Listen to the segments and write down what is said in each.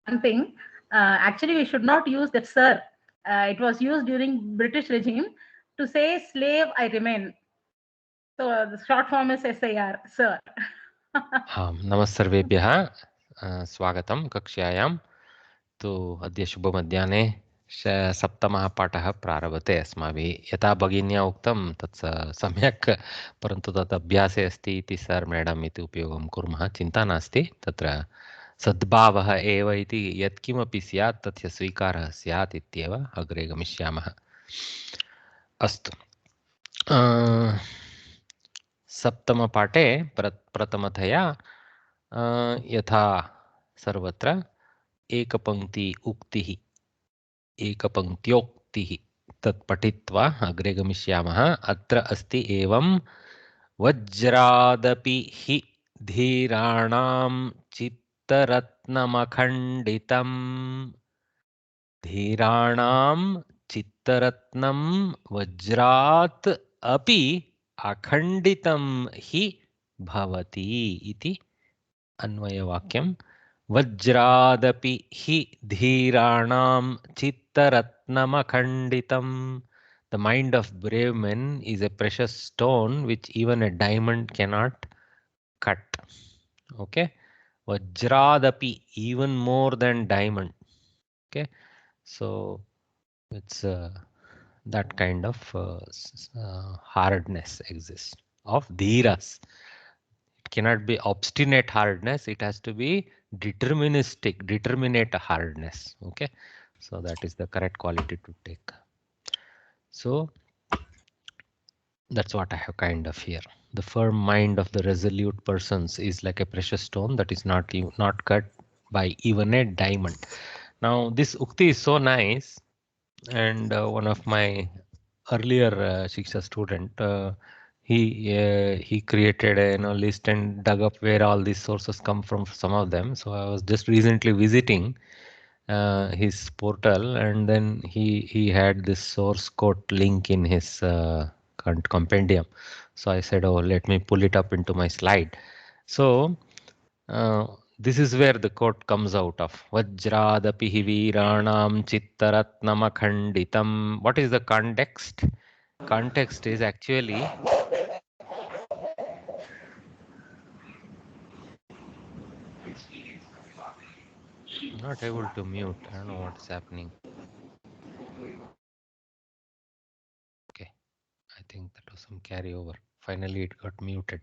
one thing. Actually, we should not use that sir. It was used during British regime to say slave I remain. So the short form is SIR, sir. नमस्सर्वेभ्यः स्वागतं कक्ष्यायां तु अद्य शुभमध्याह्ने सप्तमः पाठः प्रारभते अस्माभिः यथा भगिन्या उक्तं तत् सम्यक् परन्तु तत् अभ्यासे अस्ति इति सर् मैडम् इति उपयोगं कुर्मः चिन्ता नास्ति तत्र सद्भावः एव इति यत्किमपि स्यात् तस्य स्वीकारः स्यात् इत्येव अग्रे गमिष्यामः अस्तु सप्तमपाठे प्रथमतया यथा सर्वत्र एकपङ्क्ति उक्तिः एकपङ्क्त्योक्तिः तत् पठित्वा अग्रे गमिष्यामः अत्र अस्ति एवं वज्रादपि हि धीराणां चित्तरत्नमखण्डितम् धीराणां चित्तरत्नं वज्रात् अपि अखण्डितं हि भवति इति अन्वयवाक्यं वज्रादपि हि धीराणां चित्तरत्नमखण्डितम् The mind of brave men is a precious stone which even a diamond cannot cut. Okay, Vajradapi, even more than diamond. Okay, so it's that kind of hardness exists of dhiras. It cannot be obstinate hardness. It has to be deterministic, determinate hardness. Okay, so that is the correct quality to take. So that's what I have kind of here. The firm mind of the resolute persons is like a precious stone that is not cut by even a diamond. Now this ukti is so nice, and one of my earlier Shiksha student, he created a list and dug up where all these sources come from, some of them. So I was just recently visiting his portal, and then he had this source code link in his compendium. So I said, oh, let me pull it up into my slide. So this is where the quote comes out of Vajradapi Viranam Chittaratnamakhanditam. What is the context? Context is actually I'm not able to mute. I don't know what's happening. Okay, I think that was some carryover. Finally, it got muted.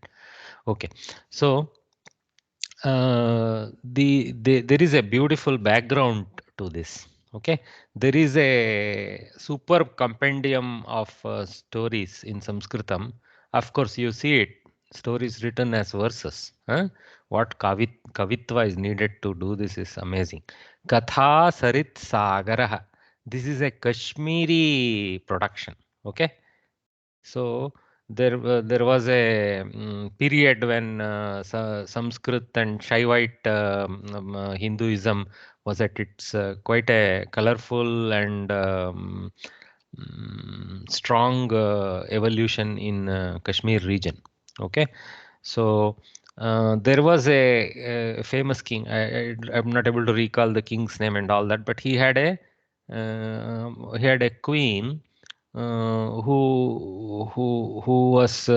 Okay, so there is a beautiful background to this. Okay, there is a superb compendium of stories in Sanskritam. Of course, you see it, stories written as verses. Huh? What kavitva is needed to do this is amazing. Katha Sarit Sagaraha. This is a Kashmiri production. Okay, so there was a period when Sanskrit and Shaivite Hinduism was at its quite a colorful and strong evolution in Kashmir region. Okay, so there was a famous king. I'm not able to recall the king's name and all that, but he had a queen who was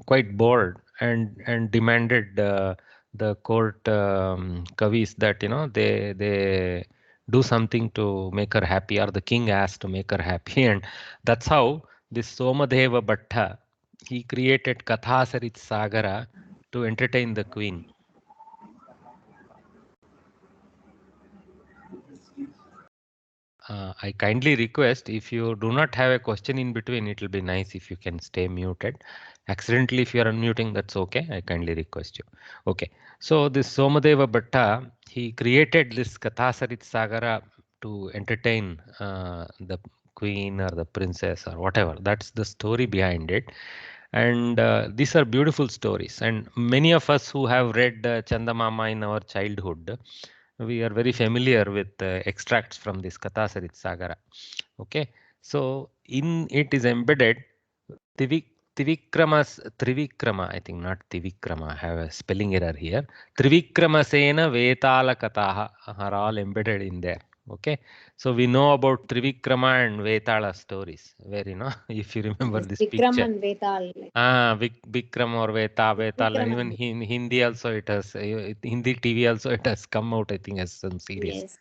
quite bored and demanded the court kavis that they do something to make her happy, or the king asked to make her happy, and that's how this Somadeva Bhatta, he created Kathasarit Sagara to entertain the queen. I kindly request, if you do not have a question in between, it will be nice if you can stay muted. Accidentally, if you are unmuting, that's okay. I kindly request you. Okay. So this Somadeva Bhatta, he created this Kathasarit Sagara to entertain the queen or the princess or whatever. That's the story behind it. And these are beautiful stories. And many of us who have read Chandamama in our childhood, we are very familiar with extracts from this Kathasarit Sagara. Okay, so in it is embedded Trivikrama, I think not Trivikrama, I have a spelling error here. Trivikramasena Vetala Kataha are all embedded in there. Okay, so we know about Trivikrama and Vetala stories, where, you know, if you remember this Vikram picture. and Vetal. Like, Vikram or Vetal, and Vikram even and in Hindi also it has, Hindi TV also it has come out, I think, as some series. yes.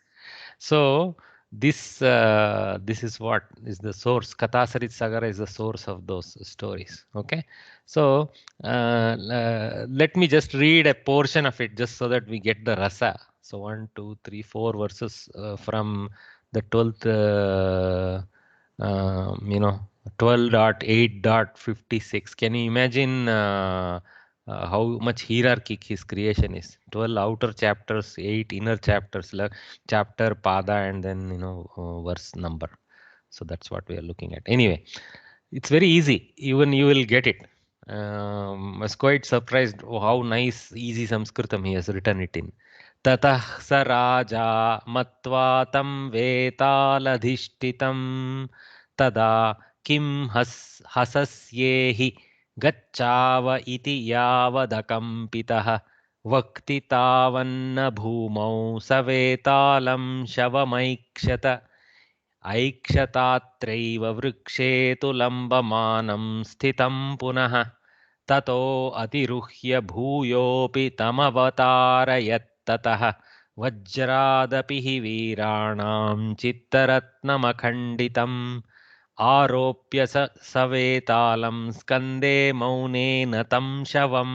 So this is what is the source. Kathasarit Sagara is the source of those stories. Okay, so let me just read a portion of it just so that we get the rasa. So 1, 2, 3, 4 verses from the 12th, 12.8.56. Can you imagine how much hierarchic his creation is? 12 outer chapters, 8 inner chapters, chapter, pada, and then, verse number. So that's what we are looking at. Anyway, it's very easy. Even you will get it. I was quite surprised how nice, easy Sanskritam he has written it in. Tatah sa raja matva tam vetaladhishtitam tada kim hasasyehi gacchava iti yavadakampitah vakti tavanna bhumau savetalam shavamaikshata ऐक्षतात्रैव वृक्षे तु लम्बमानं स्थितं पुनः ततो अतिरुह्य भूयोऽपि तमवतारयत्ततः वज्रादपि हि वीराणां चित्तरत्नमखण्डितम् आरोप्य सवेतालं स्कन्दे मौनेन तं शवं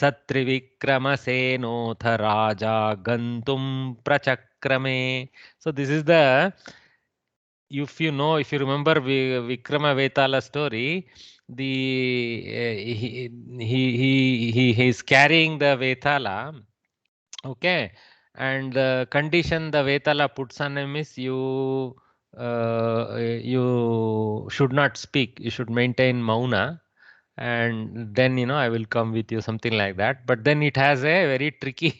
सत्रिविक्रमसेनोऽथ राजा गन्तुं प्रचक्रमे. So this is the, if you remember Vikrama Vetala story, he is carrying the Vetala, okay, and the condition the Vetala puts on him is you should not speak, you should maintain mauna, and then I will come with you, something like that. But then it has a very tricky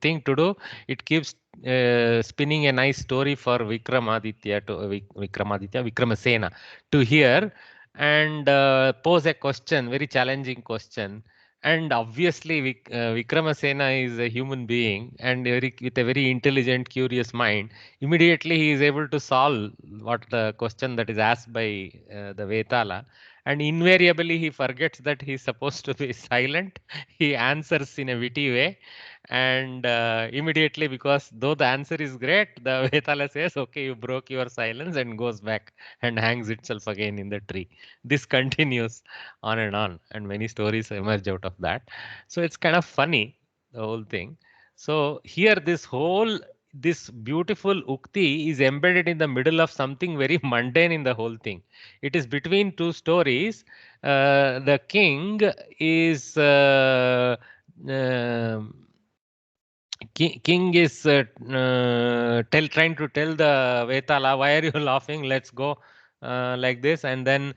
thing to do. It keeps spinning a nice story for Vikramasena to hear and pose a question, very challenging question. And obviously Vikramasena is a human being and with a very intelligent, curious mind. Immediately he is able to solve what the question that is asked by the Vetala. And invariably he forgets that he's supposed to be silent. He answers in a witty way. And immediately, because though the answer is great, the Vetala says, okay, you broke your silence, and goes back and hangs itself again in the tree. This continues on, and many stories emerge out of that. So it's kind of funny, the whole thing. So here this beautiful ukti is embedded in the middle of something very mundane in the whole thing. It is between two stories. The king is king is trying to tell the Vetala, why are you laughing? Let's go like this, and then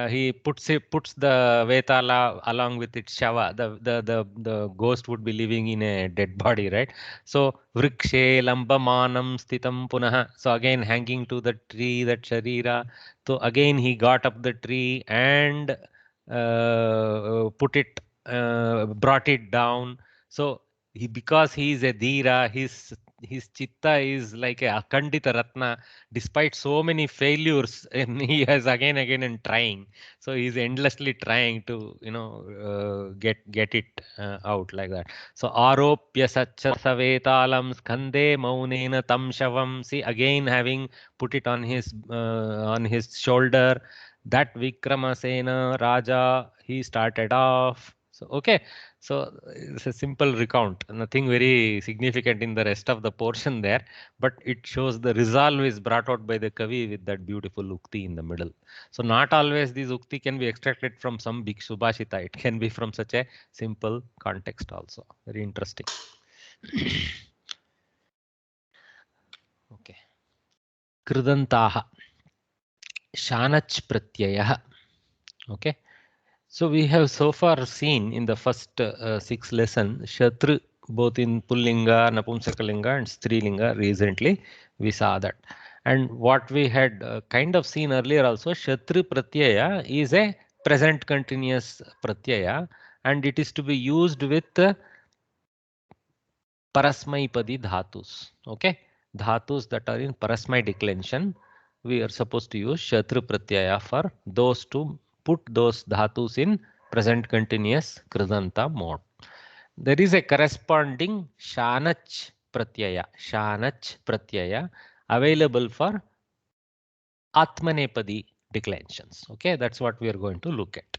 he puts the Vetala along with its shava. The ghost would be living in a dead body, right? So vrikshe lambamanam stitam punah. So again hanging to the tree, that sharira. So again he got up the tree and brought it down. So because he is a dhira, his chitta is like a akandita ratna. Despite so many failures, and he has again and trying. So he is endlessly trying to get it out like that. So aropya sacha savetalam skande maunena tam shavam. See, again having put it on his shoulder, that Vikramasena Raja, he started off. So okay. So it's a simple recount, nothing very significant in the rest of the portion there, but it shows the resolve is brought out by the Kavi with that beautiful ukti in the middle. So not always these ukti can be extracted from some big subhashita. It can be from such a simple context also. Very interesting. Okay. Kridantaha. Shanach pratyayah. Okay. So we have so far seen in the first 6 lessons, Shatru, both in Pullinga, Napumsakalinga and Strilinga. Recently we saw that. And what we had kind of seen earlier also, Shatru Pratyaya is a present continuous Pratyaya, and it is to be used with Parasmaipadi Dhatus. Okay, Dhatus that are in Parasmai declension, we are supposed to use Shatru Pratyaya for those to put those Dhatus in present continuous Kridanta mode. There is a corresponding Shanach Pratyaya available for Atmanepadi declensions. Okay, that's what we are going to look at.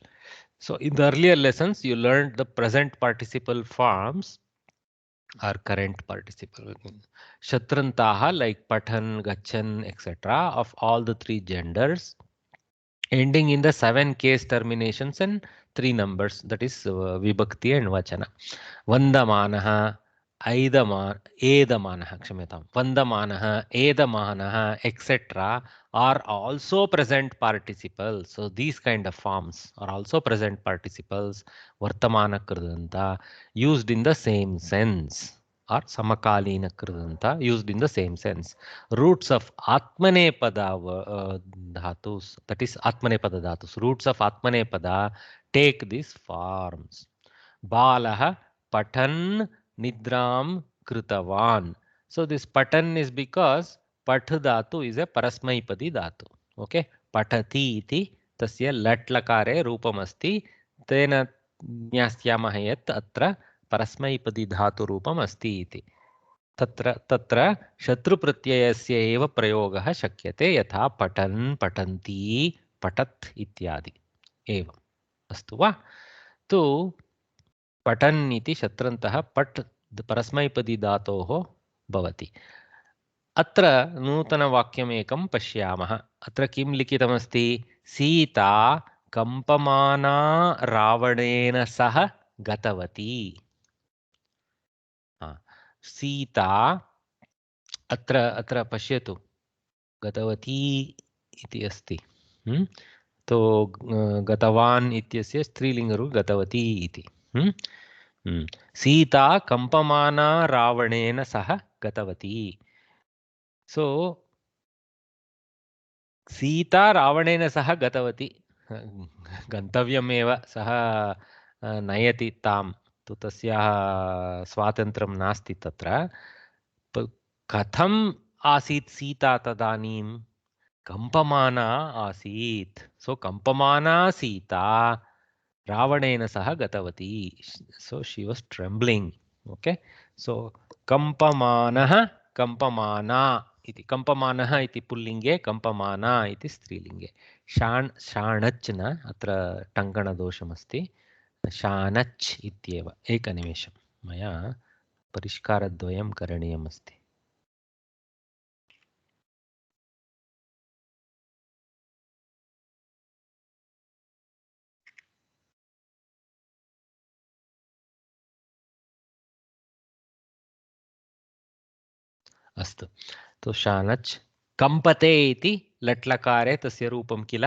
So in the earlier lessons, you learned the present participle forms or current participle. Shatrantaha like Pathan, Gachan, etc. of all the three genders, ending in the 7 case terminations and 3 numbers, that is Vibhakti and Vachana. Vandamanaha, Edamanaha, Kshamyatam. Vandamanaha, Edamanaha, etc. are also present participles. So these kind of forms are also present participles, Vartamana Kridanta, used in the same sense. Or Samakalina Kridanta, used in the same sense. Roots of Atmanepada dhatus, that is Atmanepada dhatus, roots of Atmanepada take these forms. Balaha Patan Nidram Kritavan. So this Patan is because Path dhatu is a Parasmaipadi dhatu. Okay, Patati iti tasya latlakare rupamasti tena ज्ञास्यामः यत् अत्र परस्मैपदी धातु रूपम् अस्ति इति. तत्र तत्र शत्रुप्रत्ययस्य एव प्रयोगः शक्यते, यथा पठन्, पठन्ति, पठत् इत्यादि. एवम् अस्तु वा? तु पठन् इति शत्रन्तः पठ् परस्मैपदी धातोः भवति. अत्र नूतनवाक्यमेकं पश्यामः. अत्र किं लिखितमस्ति? सीता कम्पमाना रावणेन सह गतवती. सीता अत्र अत्र पश्यतु, गतवती इति अस्ति. तो गतवान् इत्यस्य स्त्रीलिङ्गरूपं गतवती इति. सीता कम्पमाना रावणेन सह गतवती. सो सीता रावणेन सह गतवती, गन्तव्यमेव, सः नयति तां, तु तस्याः स्वातन्त्र्यं नास्ति तत्र. कथम् आसीत् सीता तदानीं? कम्पमाना आसीत्. सो कम्पमाना सीता रावणेन सह गतवती. So she was trembling. Okay, so कम्पमानः, कम्पमाना इति, कम्पमानः इति पुल्लिङ्गे, कम्पमाना इति स्त्रीलिङ्गे. शाणच् न, अत्र टङ्कणदोषमस्ति, शानच् इत्येव. एकनिमेषं, मया परिष्कारद्वयं करणीयमस्ति. अस्तु, तो शानच्. कम्पते इति लट्लकारे तस्य रूपं किल,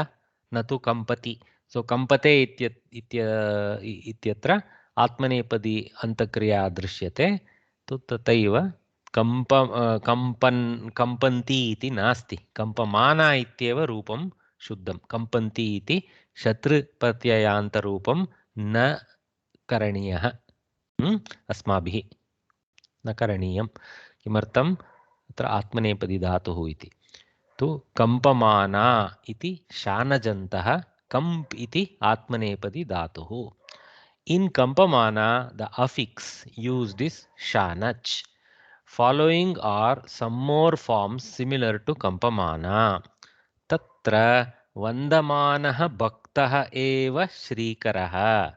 न तु कम्पति. सो कम्पते इत्यत्र आत्मनेपदी अन्तक्रिया दृश्यते. तु तथैव कम्पन्ति इति नास्ति, कम्पमाना इत्येव रूपं शुद्धं. कम्पन्ति इति शत्रुप्रत्ययान्तरूपं न करणीयः, अस्माभिः न करणीयं. किमर्थम्? अत्र आत्मनेपदी धातुः इति. तु कम्पमाना इति शानजन्तः, कम्प् इति आत्मनेपदी धातुः. In Kampamana, the affix used is Shanach. Following are some more forms similar to Kampamana. Tatra Vandamanah Bhaktah eva Shrikarah.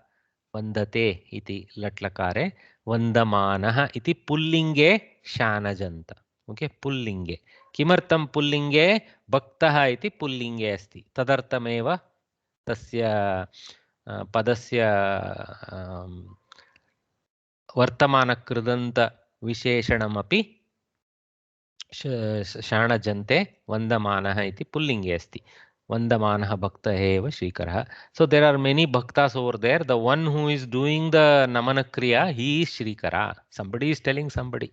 Vandate iti latlakare, Vandamanah iti pullinge Shanajanta. Okay, pullinge. Kimartam pullinge? Bhaktah iti pullinge asti. Tadartameva tasya पदस्य वर्तमानकृदन्तविशेषणमपि शाणजन्ते वन्दमानः इति पुल्लिङ्गे अस्ति. वन्दमानः भक्तः एव श्रीकरः. So there are many bhaktas over there. The one who is doing the namana kriya, he is Shrikara. Somebody is telling somebody,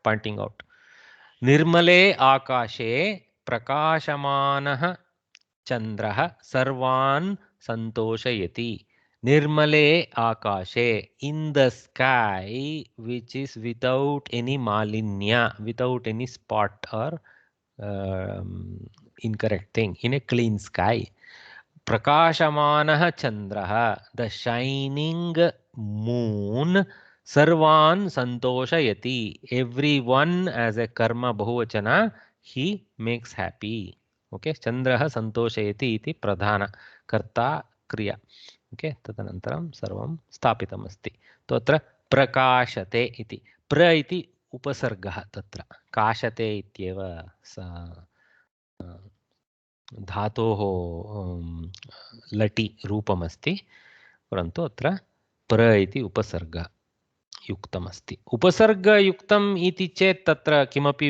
pointing out. निर्मले आकाशे प्रकाशमानः चन्द्रः सर्वान् सन्तोषयति. Nirmale Akashe, in the sky, which is without any malinya, without any spot or incorrect thing, in a clean sky. Prakashamanah Chandraha, the shining moon, Sarvan Santoshayati, everyone as a karma bahuvachana, he makes happy. Okay, Chandraha Santoshayati iti pradhana karta kriya. Okay तदनन्तरं सर्वं स्थापितमस्ति तो अत्र प्रकाशते इति प्र इति उपसर्गः तत्र काशते इत्येव धातोः लटि रूपमस्ति परन्तु अत्र प्र इति उपसर्गः युक्तमस्ति उपसर्गयुक्तम् इति चेत् तत्र किमपि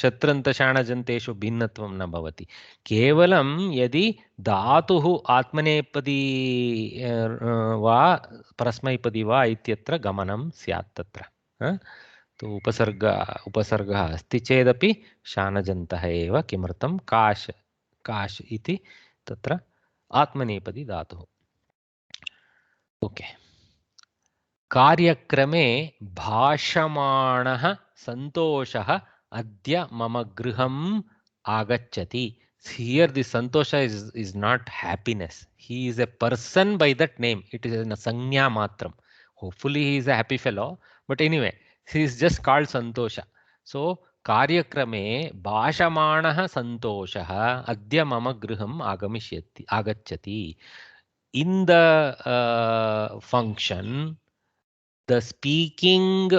शत्रन्तशाणजन्तेषु भिन्नत्वं न भवति केवलं यदि धातुः आत्मनेपदी वा परस्मैपदी वा इत्यत्र गमनं स्यात् तत्र तो उपसर्गः अस्ति चेदपि शानजन्तः एव किमर्थं काश् काश् इति तत्र आत्मनेपदी धातुः ओके कार्यक्रमे भाषमाणः सन्तोषः अद्य मम गृहम् आगच्छति. Here the santosha is not happiness. He is a person by that name. It is a sanya matram. Hopefully he is a happy fellow. But anyway, he is just called santosha. So कार्यक्रमे भाषमाणः सन्तोषः अद्य मम गृहम् आगच्छति. In the function, the speaking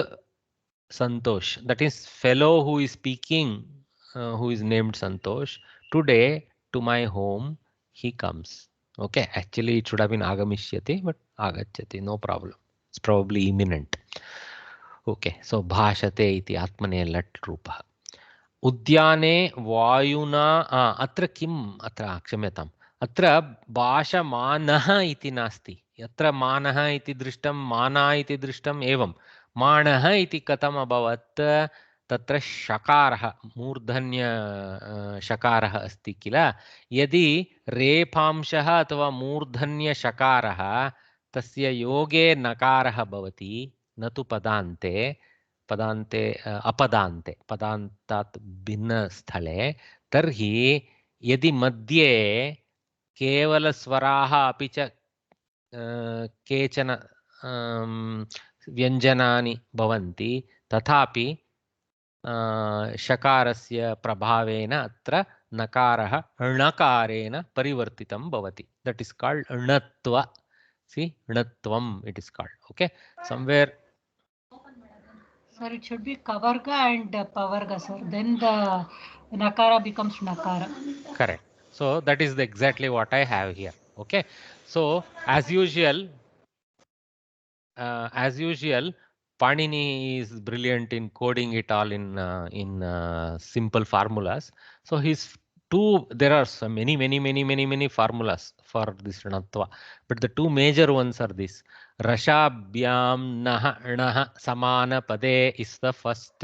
Santosh, that is fellow who is speaking, who is named Santosh, today to my home he comes. Okay, actually it should have been Agamishyati, but Agachyati, no problem. It's probably imminent. Okay, so Bhashate iti Atmane lat rupa. Udyane Vayuna, atra kim, atra kshamyatam. अत्र भाषमानः इति नास्ति यत्र मानः इति दृष्टं माना इति दृष्टम् एवं माणः इति कथम् अभवत् तत्र शकारः मूर्धन्य शकारः अस्ति किल यदि रेफांशः अथवा मूर्धन्य शकारः तस्य योगे नकारः भवति न तु पदान्ते पदान्ते अपदान्ते पदान्तात् भिन्नस्थले तर्हि यदि मध्ये केवलस्वराः अपि च केचन व्यञ्जनानि भवन्ति तथापि शकारस्य प्रभावेन अत्र नकारः णकारेण परिवर्तितं भवति दट इज कॉल्ड णत्व सी णत्वम it is called okay somewhere sir it should be kavarga and pavarga sir then the nakara becomes nakara correct so that is exactly what I have here okay so as usual Panini is brilliant in coding it all in simple formulas. So there are so many formulas for this Rinatva. But the two major ones are this. Rashabhyam Naha Samana Pade is the first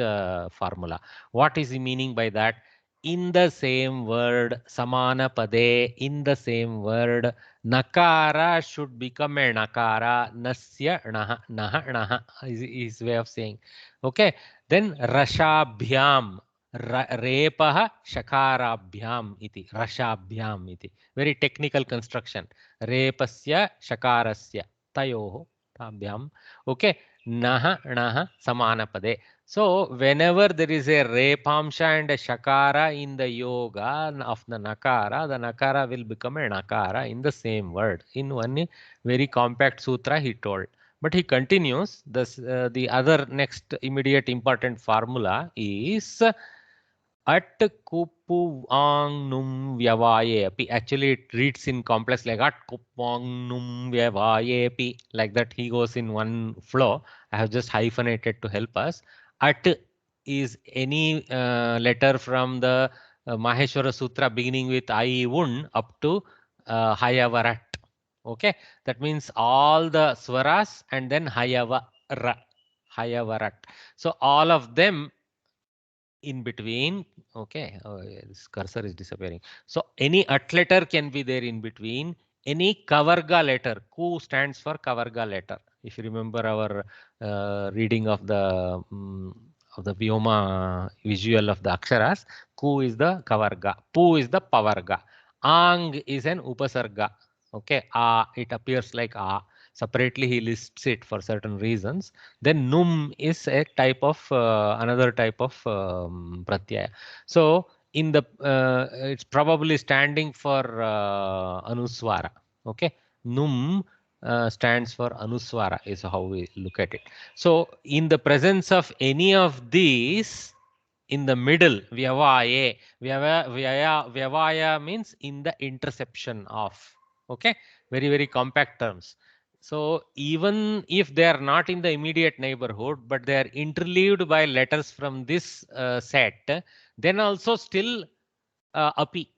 formula. What is the meaning by that? In the same word, Samana Pade, in the same word, Nakara should become a Nakara, Nasya Naha, Naha is way of saying. Okay, then Rashabhyam, Repaha Shakarabhyam iti, Rashabhyam iti. Very technical construction. Repasya Shakarasya, Tayoho, Tabhyam. Okay, Naha, Samana Pade. So whenever there is a repamsha and a shakara in the yoga of the nakara will become a nakara in the same word. In one very compact sutra he told. But he continues, the other next immediate important formula is at kupuvang num vyavaye api. Actually it reads in complex like at kupuvang num vyavaye api. Like that he goes in one flow. I have just hyphenated to help us. At is any letter from the Maheshwara Sutra beginning with I un up to Hayavarat. Okay, that means all the swaras and then Hayavara, Hayavarat. So all of them in between. Okay, this cursor is disappearing. So any at letter can be there in between. Any kavarga letter, ku stands for kavarga letter. If you remember our reading of the Vyoma visual of the aksharas, ku is the kavarga, pu is the pavarga, ang is an upasarga. Okay, it appears like separately he lists it for certain reasons. Then num is a type of another type of pratyaya. So in the it's probably standing for anuswara. Okay, num stands for anuswara is how we look at it. So in the presence of any of these, in the middle, vyavaya, vyavaya means in the interception of. Okay, very, very compact terms. So even if they are not in the immediate neighborhood, but they are interleaved by letters from this set, then also still api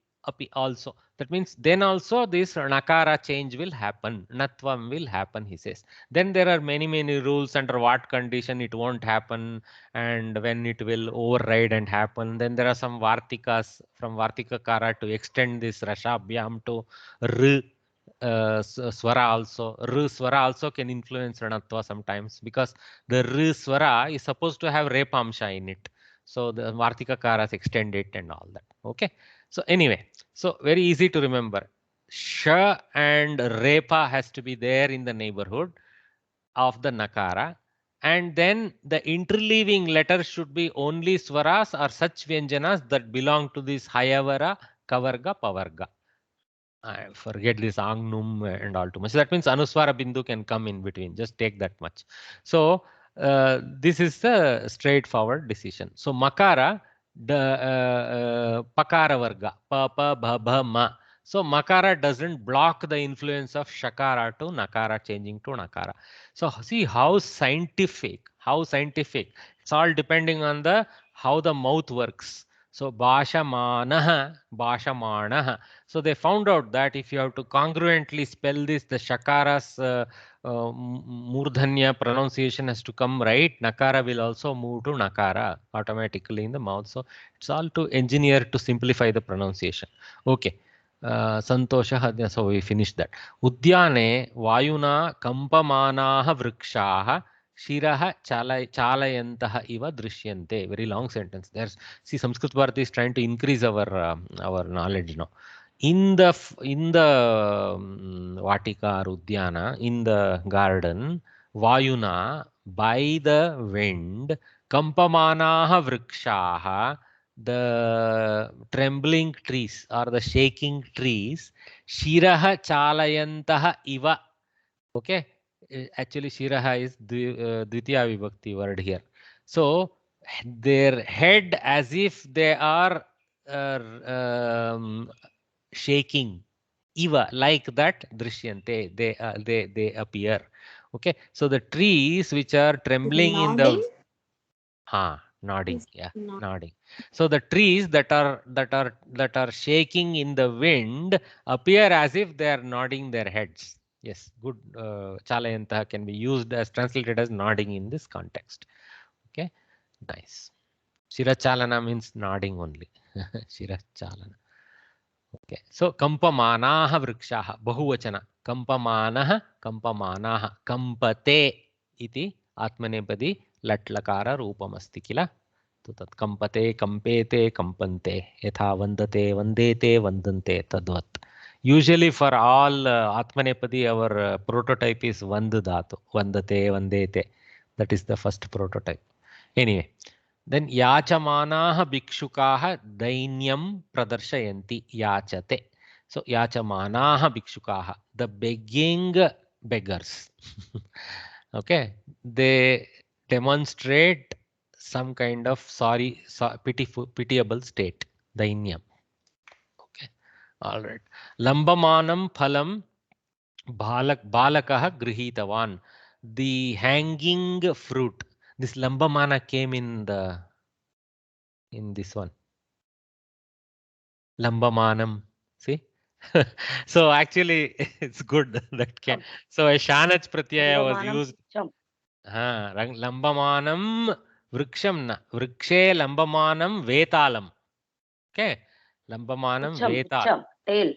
also. That means then also this nakara change will happen, natvam will happen, he says. Then there are many, many rules under what condition it won't happen and when it will override and happen. Then there are some vartikas from vartikakara to extend this rashabhyam to r. Swara also, r swara also can influence ranatva sometimes because the r swara is supposed to have repamsha in it. So the vartikakaras extend it and all that. Okay. So anyway, so very easy to remember. Sh and repa has to be there in the neighborhood of the nakara. And then the interleaving letters should be only swaras or such vyanjanas that belong to this hayavara, kavarga, pavarga. I forget this ang, num and all too much. So that means anuswara bindu can come in between. Just take that much. So this is the straightforward decision. So makara, the pakara varga, pa, pa, bha, bha, ma. So makara doesn't block the influence of shakara to nakara, changing to nakara. So see how scientific. It's all depending on the how the mouth works. So bhashamanaha, bhashamanaha. So they found out that if you have to congruently spell this, the shakara's murdhanya pronunciation has to come right. Nakara will also move to nakara automatically in the mouth. So it's all to engineer to simplify the pronunciation. Okay. Santosha, so we finished that. Udyane vayuna kampamanaha vrikshaha shiraha chalayantah iva drishyante. Very long sentence. There's, see, Sanskrit Bharati is trying to increase our knowledge now. In the Vatika or Udyana, in the garden, Vayuna, by the wind, Kampamanaha vrikshaha, the trembling trees or the shaking trees, Shiraha chalayantaha iva. Okay, actually Shiraha is Dvitiya Vibhakti word here. So their head as if they are shaking, iva, like that, drishyante, they appear. Okay, so the trees which are trembling in the nodding, yeah, nodding. So the trees that are shaking in the wind appear as if they are nodding their heads. Yes, good. Chalayanta can be used as translated as nodding in this context. Okay, nice. Shirachalana means nodding only. Shirachalana. Okay, so kampamanaha vrikshaha, bahuvachana. Kampamanaha, kampamanaha, kampate iti atmanepadi latlakara roopamasti kila. तो तत् कंपते कंपेते कंपन्ते यथा वंदते वंदेते वंदन्ते तद्वत्. Usually for all atmanepadi our prototype is vand dhatu, vandate vandete. That is the first prototype. Anyway, then yachamanaha bhikshukaha dainyam pradarshayanti yachate. So yachamanaha bhikshukaha, the begging beggars. Okay, they demonstrate some kind of pitiable state, dainyam. Okay, all right. Lambamanam phalam balakah grihitavan. The hanging fruit. This lambamana came in this one. Lambamanam. See? So actually it's good that can. So a shanach pratyaya was used. Lambamanam vriksham na. Vrikshe lambamaanam vetalam. Okay. Lambamaanam Pucham, vetal. pucham, tail.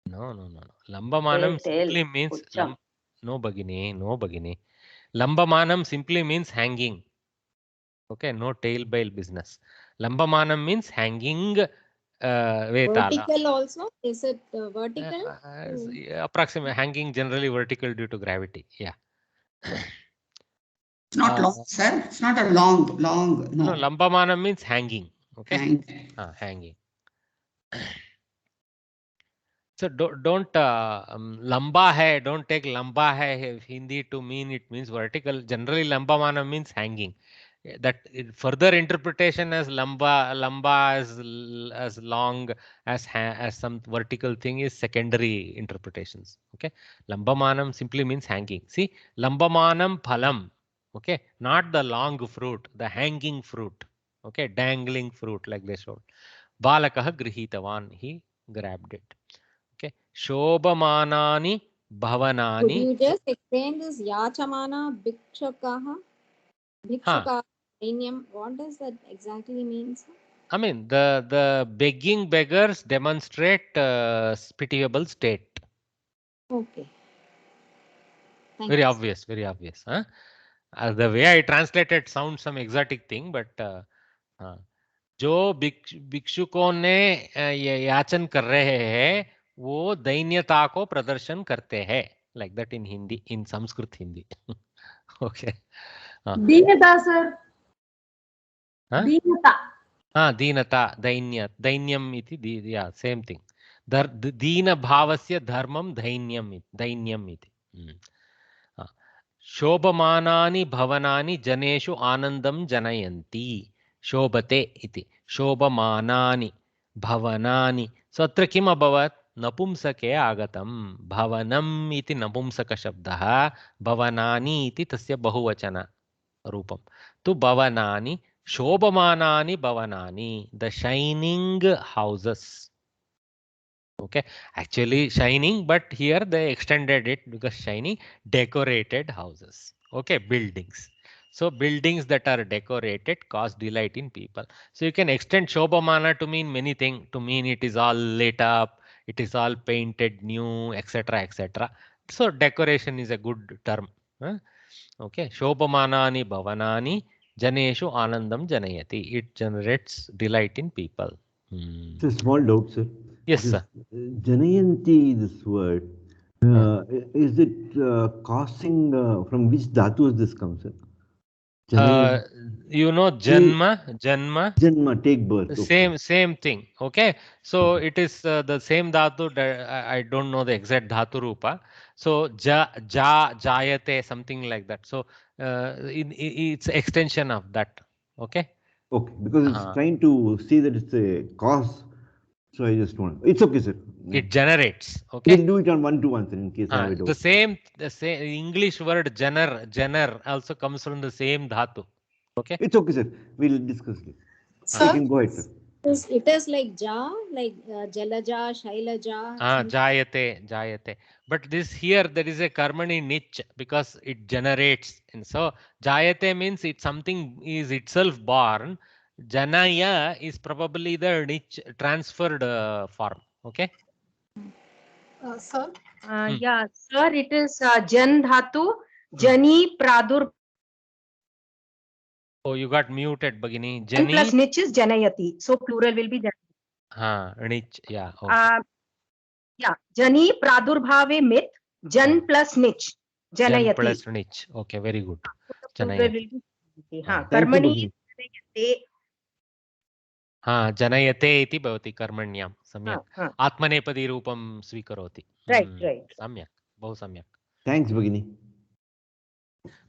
No. Lambamaanam Tail. simply means Pucham. no bagini. Lambamaanam simply means hanging. Okay, no tail bail business. Lambamaanam means hanging vetala. Vertical also? Is it vertical? Approximate hanging generally vertical due to gravity. Yeah. It's not long, sir. It's not a long. No, No. lambamaanam means hanging. Okay. Hang. Hanging. So don't lamba hai. Don't take lamba hai Hindi to mean it means vertical. Generally, lambamaanam means hanging. That further interpretation as lamba as long as some vertical thing is secondary interpretations. Okay. Lambamaanam simply means hanging. See, lambamaanam phalam. Okay. Not the long fruit, the hanging fruit. Okay. Dangling fruit like they showed. Balakah grihitavan. He grabbed it. Okay. Shobhamanani bhavanani. Could you just explain this Yachamana Bhikshakaha? Bhikshaka Dainyam. What does that exactly mean, sir? I mean, the begging beggars demonstrate pitiable state. Okay. Very obvious. Huh? The way I translated sounds some exotic thing, but जो भिक्षुकों ने याचन कर रहे हैं वो दैन्यता को प्रदर्शन करते हैं, like that in Hindi, in Sanskrit Hindi. Okay. Deenata, sir. Deenata. Deenata, dainyam iti, yeah, same thing. Deena bhavasya dharmam dainyam iti. Shobhamanani bhavanani janeshu anandam janayanti. Shobhate iti. Shobhamanani bhavanani. So atra kim abhavat? Napumsake agatam. Bhavanam iti napumsaka shabdah. Bhavanani iti tasya bahuvachana rupam. Tu bhavanani. Shobhamanani bhavanani. The shining houses. Okay, actually shining, but here they extended it because shining, decorated houses. Okay, buildings. So buildings that are decorated cause delight in people. So you can extend Shobhamana to mean many things, to mean it is all lit up, it is all painted new, etc. etc. So decoration is a good term. Okay, Shobhamanani bhavanani janeshu anandam janayati. It generates delight in people. It's a small doubt, sir. Yes, sir. Janayanti, this word, is it causing, from which dhatu has this come, sir? You know, Janma, Janma, take birth. Okay. Same thing. Okay. So it is the same dhatu. I don't know the exact dhatu rupa. So jayate, something like that. So it's extension of that. Okay. Okay, because it's trying to see that it's a cause. So I just want. It's okay, sir. It generates. Okay. We'll do it on one-to-one, sir, in case I have it. The same English word janar also comes from the same dhatu. Okay. It's okay, sir. We'll discuss this. Sir, you can go ahead, sir. It is like ja, like Jalaja, Shailaja. Jayate. But this here there is a karmani niche because it generates. And so jayate means it's something is itself born. Janaya is probably the niche transferred form. Okay. Sir? Yeah, sir, it is Jan Dhatu, Jani Pradur. Oh, you got muted, Bhagini. Jan plus Nich is Janayati. So plural will be Janayati. Nich, yeah. Okay. Yeah, Jani Pradurbhave Mit, Jan plus Nich, Janayati. Jan plus Nich. Okay, very good. Janayati. Karmani Janayate. Janayate iti bhavati karmanyam. Samyak. Atmanepadi rupam svikaroti. Right. Samyak. Bahu samyak. Thanks, Bhagini.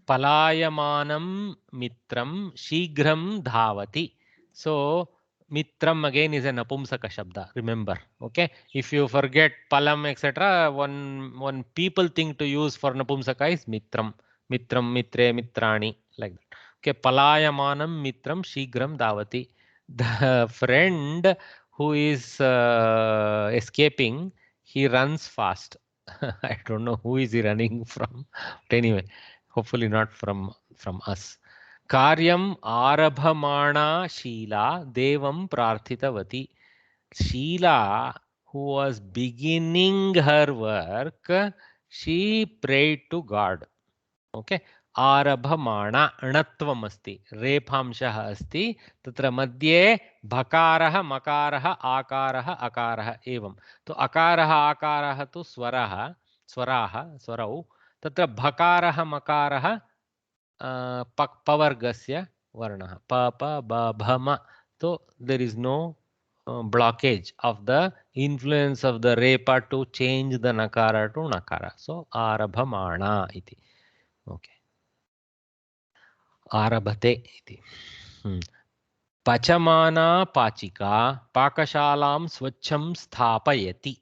Palayamanam mitram shighram dhavati. So mitram again is a napumsaka shabda. Remember, okay? If you forget palam, etc., one people thing to use for napumsaka is mitram, mitre, mitrani, like that. Okay, palayamanam mitram shighram dhavati. The friend who is escaping, he runs fast. I don't know who is he running from, but anyway. Hopefully not from us. कार्यम् आरभमाणा शीला देवं प्रार्थितवती. Sheila, who was beginning her work, she prayed to God. Okay. आरभमाणा णत्वम् अस्ति, रेफांशः अस्ति, तत्र मध्ये भकारः मकारः आकारः अकारः एवं. तो अकारः आकारः तु स्वरः, स्वरौ, तत्र भकारः मकारः पवर्गस्य वर्णः, प प ब भ म. So there is no blockage of the influence of the repa to change the nakara to nakara. So arabhamana iti. Okay. Arabhate iti. Pachamana pachika pakashalam swachham sthapayati.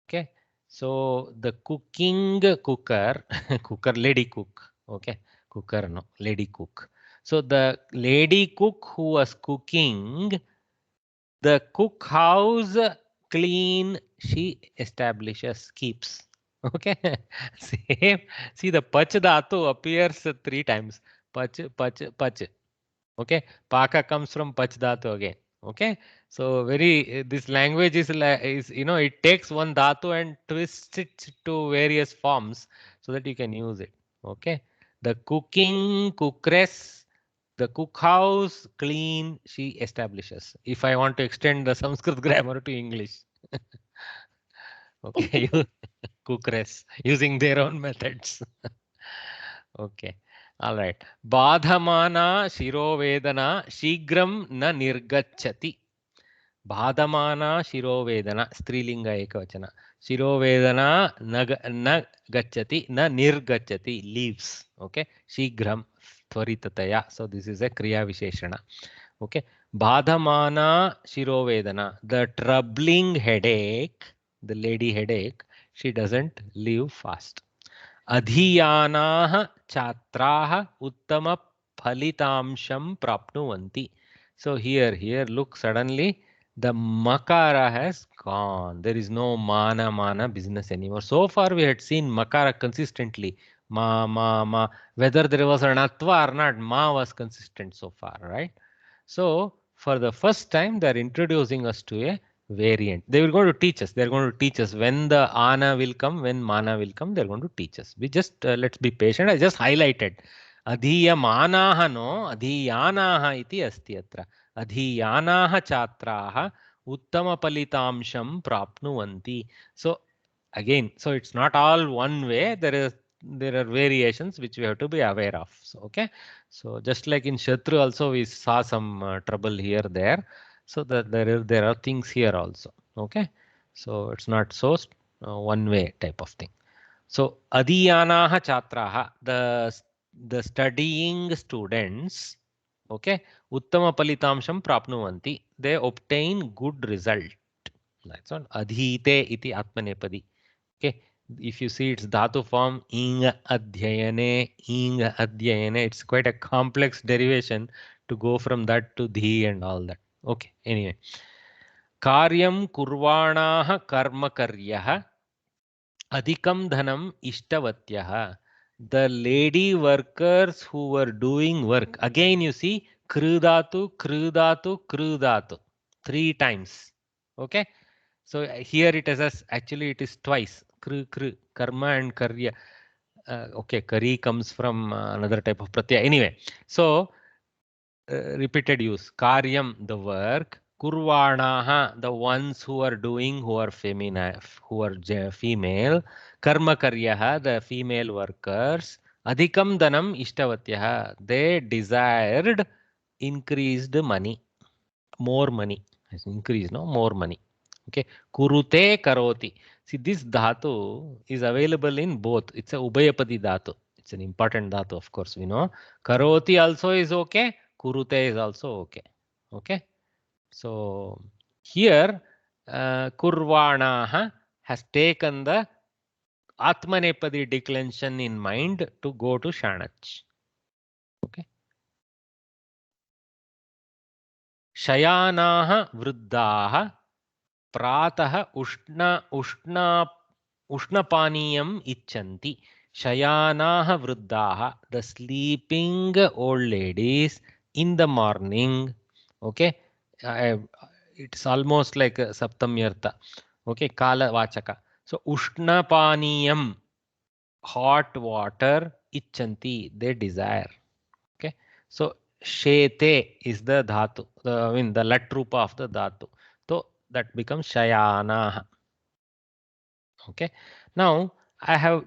Okay. So the cooking cooker, cooker lady cook. Okay. Cooker no, lady cook. So the lady cook who was cooking, the cook house clean she establishes, keeps. Okay. Same. See, the pach dhatu appears 3 times. Pach, pach, pach. Okay. Paka comes from pach dhatu again. Okay. So this language is it takes one dhatu and twists it to various forms so that you can use it. Okay. The cooking, cookress, the cook house clean she establishes. If I want to extend the Sanskrit grammar to English. Okay. Cookress using their own methods. Okay. All right. Badhamana shirovedana shigram na nirgachati. Badhamana shirovedana strilinga ekavachana. Shirovedana na gachati na nirgachati, leaves. Okay. Shigram tvaritataya. So this is a kriya visheshana. Okay. Badhamana shirovedana, the troubling headache, the lady headache, she doesn't leave fast. Adhiyanaha chatraha uttama phalitamsham prapnuvanti. So here look, suddenly the makara has gone. There is no mana business anymore. So far we had seen makara consistently. Ma. Whether there was an atva or not, ma was consistent so far, right? So for the first time they are introducing us to a variant. They were going to teach us. They're going to teach us when the ana will come, when mana will come. They're going to teach us. We just let's be patient. I just highlighted. Adhiyamanaha no adhiyanaha iti asti atra. Adhiyanaha chatraha uttama palitamsham prapnuvanti. So again, so it's not all one way. There are variations which we have to be aware of. So okay. So just like in Shatru also we saw some trouble here there. So that there are things here also. Okay. So it's not so one way type of thing. So adhiyanaha chatraha, the studying students, okay, uttama palitamsham prapnuvanti, they obtain good result. That's on adhite iti atmanepadi. Okay. If you see its dhatu form ing adhyayane, it's quite a complex derivation to go from that to dhi and all that. Okay. Anyway, karyam kurvanaha karmakaryah adhikam dhanam ishtavatyah. The lady workers who were doing work, again you see krudatu 3 times. Okay. So here it is actually it is twice. Karma and karya. Okay, kari comes from another type of pratyaya. Anyway, so repeated use. Karyam, the work. Kurvanaha, the ones who are doing, who are female. Karma karyaha, the female workers. Adhikam dhanam ishtavatyah, they desired increased money. More money. Increase, no? More money. Okay. Kurute karoti. See, this dhatu is available in both. It's a ubhayapadi dhatu. It's an important dhatu, of course, we know. Karoti also is okay. Kurute is also okay. Okay. So here, Kurvanaha has taken the Atmanepadi declension in mind to go to Shanach. Okay. Shayanaha vruddhaha pratah ushnapaniyam icchanti. Shayanaha vruddhaha, the sleeping old ladies in the morning. Okay, it's almost like a saptamyartha. Okay, kala vachaka. So ushna paniyam, hot water, icchanti, they desire. Okay, so shete is the dhatu, I mean the lat rupa of the dhatu. So that becomes shayanaha. Okay, now I have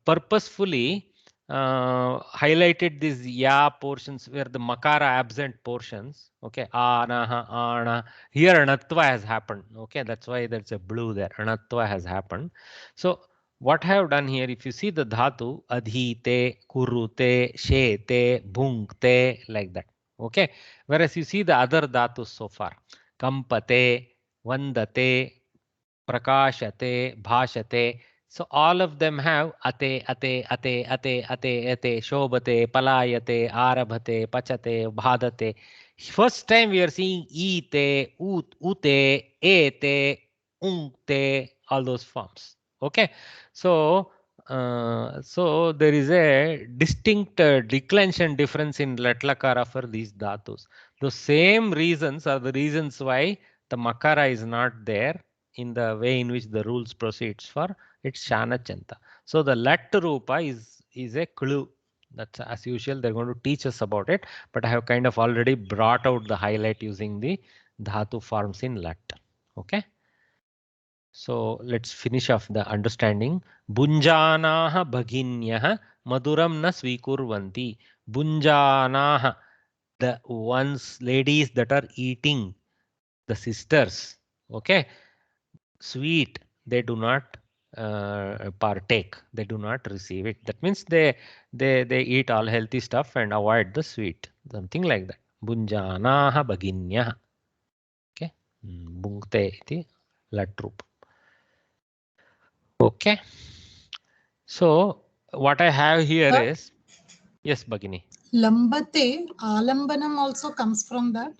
purposefully highlighted these ya portions where the makara absent portions. Okay, anaha, ana. Here anatva has happened. Okay, that's why there's a blue there. Anatva has happened. So what I have done here, if you see the dhatu, adhite, kurute, shete, bhunkte, like that. Okay, whereas you see the other dhatus so far, kampate, vandate, prakashate, bhashate. So all of them have ate, ate, ate, ate, ate, ate, shobhate, palayate, arabhate, pachate, bhadate. First time we are seeing ite, ute, ete, unkte, all those forms. Okay, so so there is a distinct declension difference in latlakara for these dhatus. The same reasons are the reasons why the makara is not there in the way in which the rules proceeds for its shana chanta. So the lat rupa is a clue. That's as usual. They're going to teach us about it, but I have kind of already brought out the highlight using the dhatu forms in lat. Okay. So let's finish off the understanding. Bunjanaha bhaginyaha maduram na svikurvanti. Bunjanaha, the ones, ladies that are eating, the sisters. Okay. Sweet, they do not partake, they do not receive it. That means they eat all healthy stuff and avoid the sweet, something like that. Bunjanaha bhaginyaha. Okay, bhunkte iti latrup. Okay, so what I have here Sir? is, yes Bhagini. Lambate, alambanam also comes from that.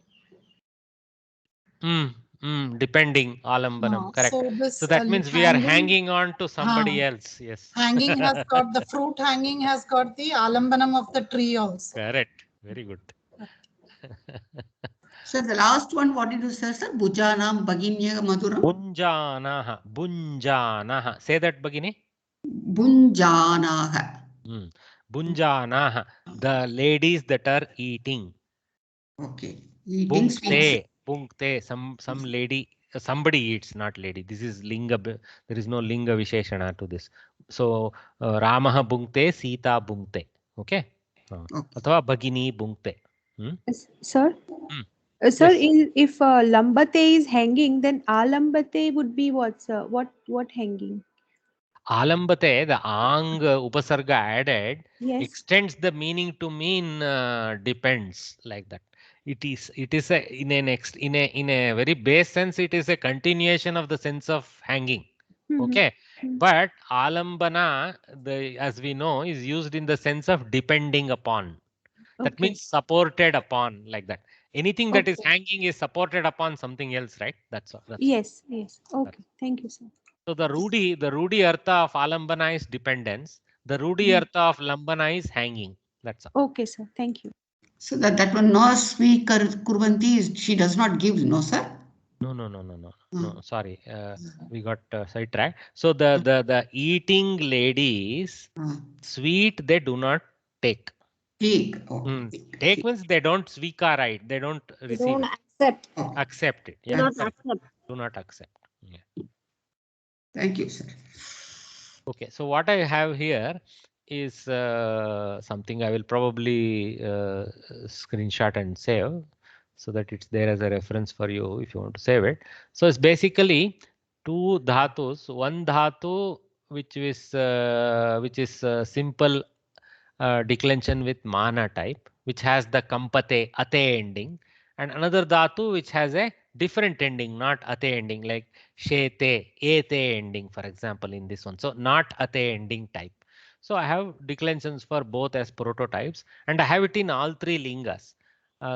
Depending, alambanam, correct. So this So that means we are hanging on to somebody else. Yes. Hanging has got the fruit hanging has got the alambanam of the tree also. Correct. Very good. Sir, the last one, what did you say, sir? Bhujanam, Bhaginya, Maduram? Bunjanaha. Bunjanaha. Say that, Bhagini. Bunjanaha. Bunjanaha. The ladies that are eating. Okay. Eating sweets. Bunkte. Bunkte. Some lady. Somebody eats, not lady. This is linga. There is no linga visheshana to this. So Ramaha bunkte, Sita bunkte. Okay. Athava Bhagini bunkte. Sir? Sir, if lambate is hanging, then alambate would be what, sir? What hanging? Alambate, the ang upasarga added, yes, extends the meaning to mean depends, like that. It is a in a very base sense, it is a continuation of the sense of hanging. Okay, but alambana, as we know, is used in the sense of depending upon. That means supported upon, like that. Anything that is hanging is supported upon something else, right? That's all. Yes. Okay. Thank you, sir. So the Rudi artha of alambana is dependence. The Rudi artha of lambana is hanging. That's all. Okay, sir. Thank you. So that one, no sweet kurvanti, is she does not give, no, sir? No, sorry. We got sidetracked. So the eating ladies, sweet, they do not take. Take means they don't svikarite, they don't receive. They don't accept. Accept it. Do not accept. Do not accept. Yeah. Thank you, sir. Okay, so what I have here is something I will probably screenshot and save so that it's there as a reference for you if you want to save it. So it's basically two dhatus, one dhatu which is simple declension with mana type, which has the kampate ate ending, and another dhatu which has a different ending, not ate ending, like shete, ete ending, for example, in this one. So not ate ending type. So I have declensions for both as prototypes, and I have it in all three lingas.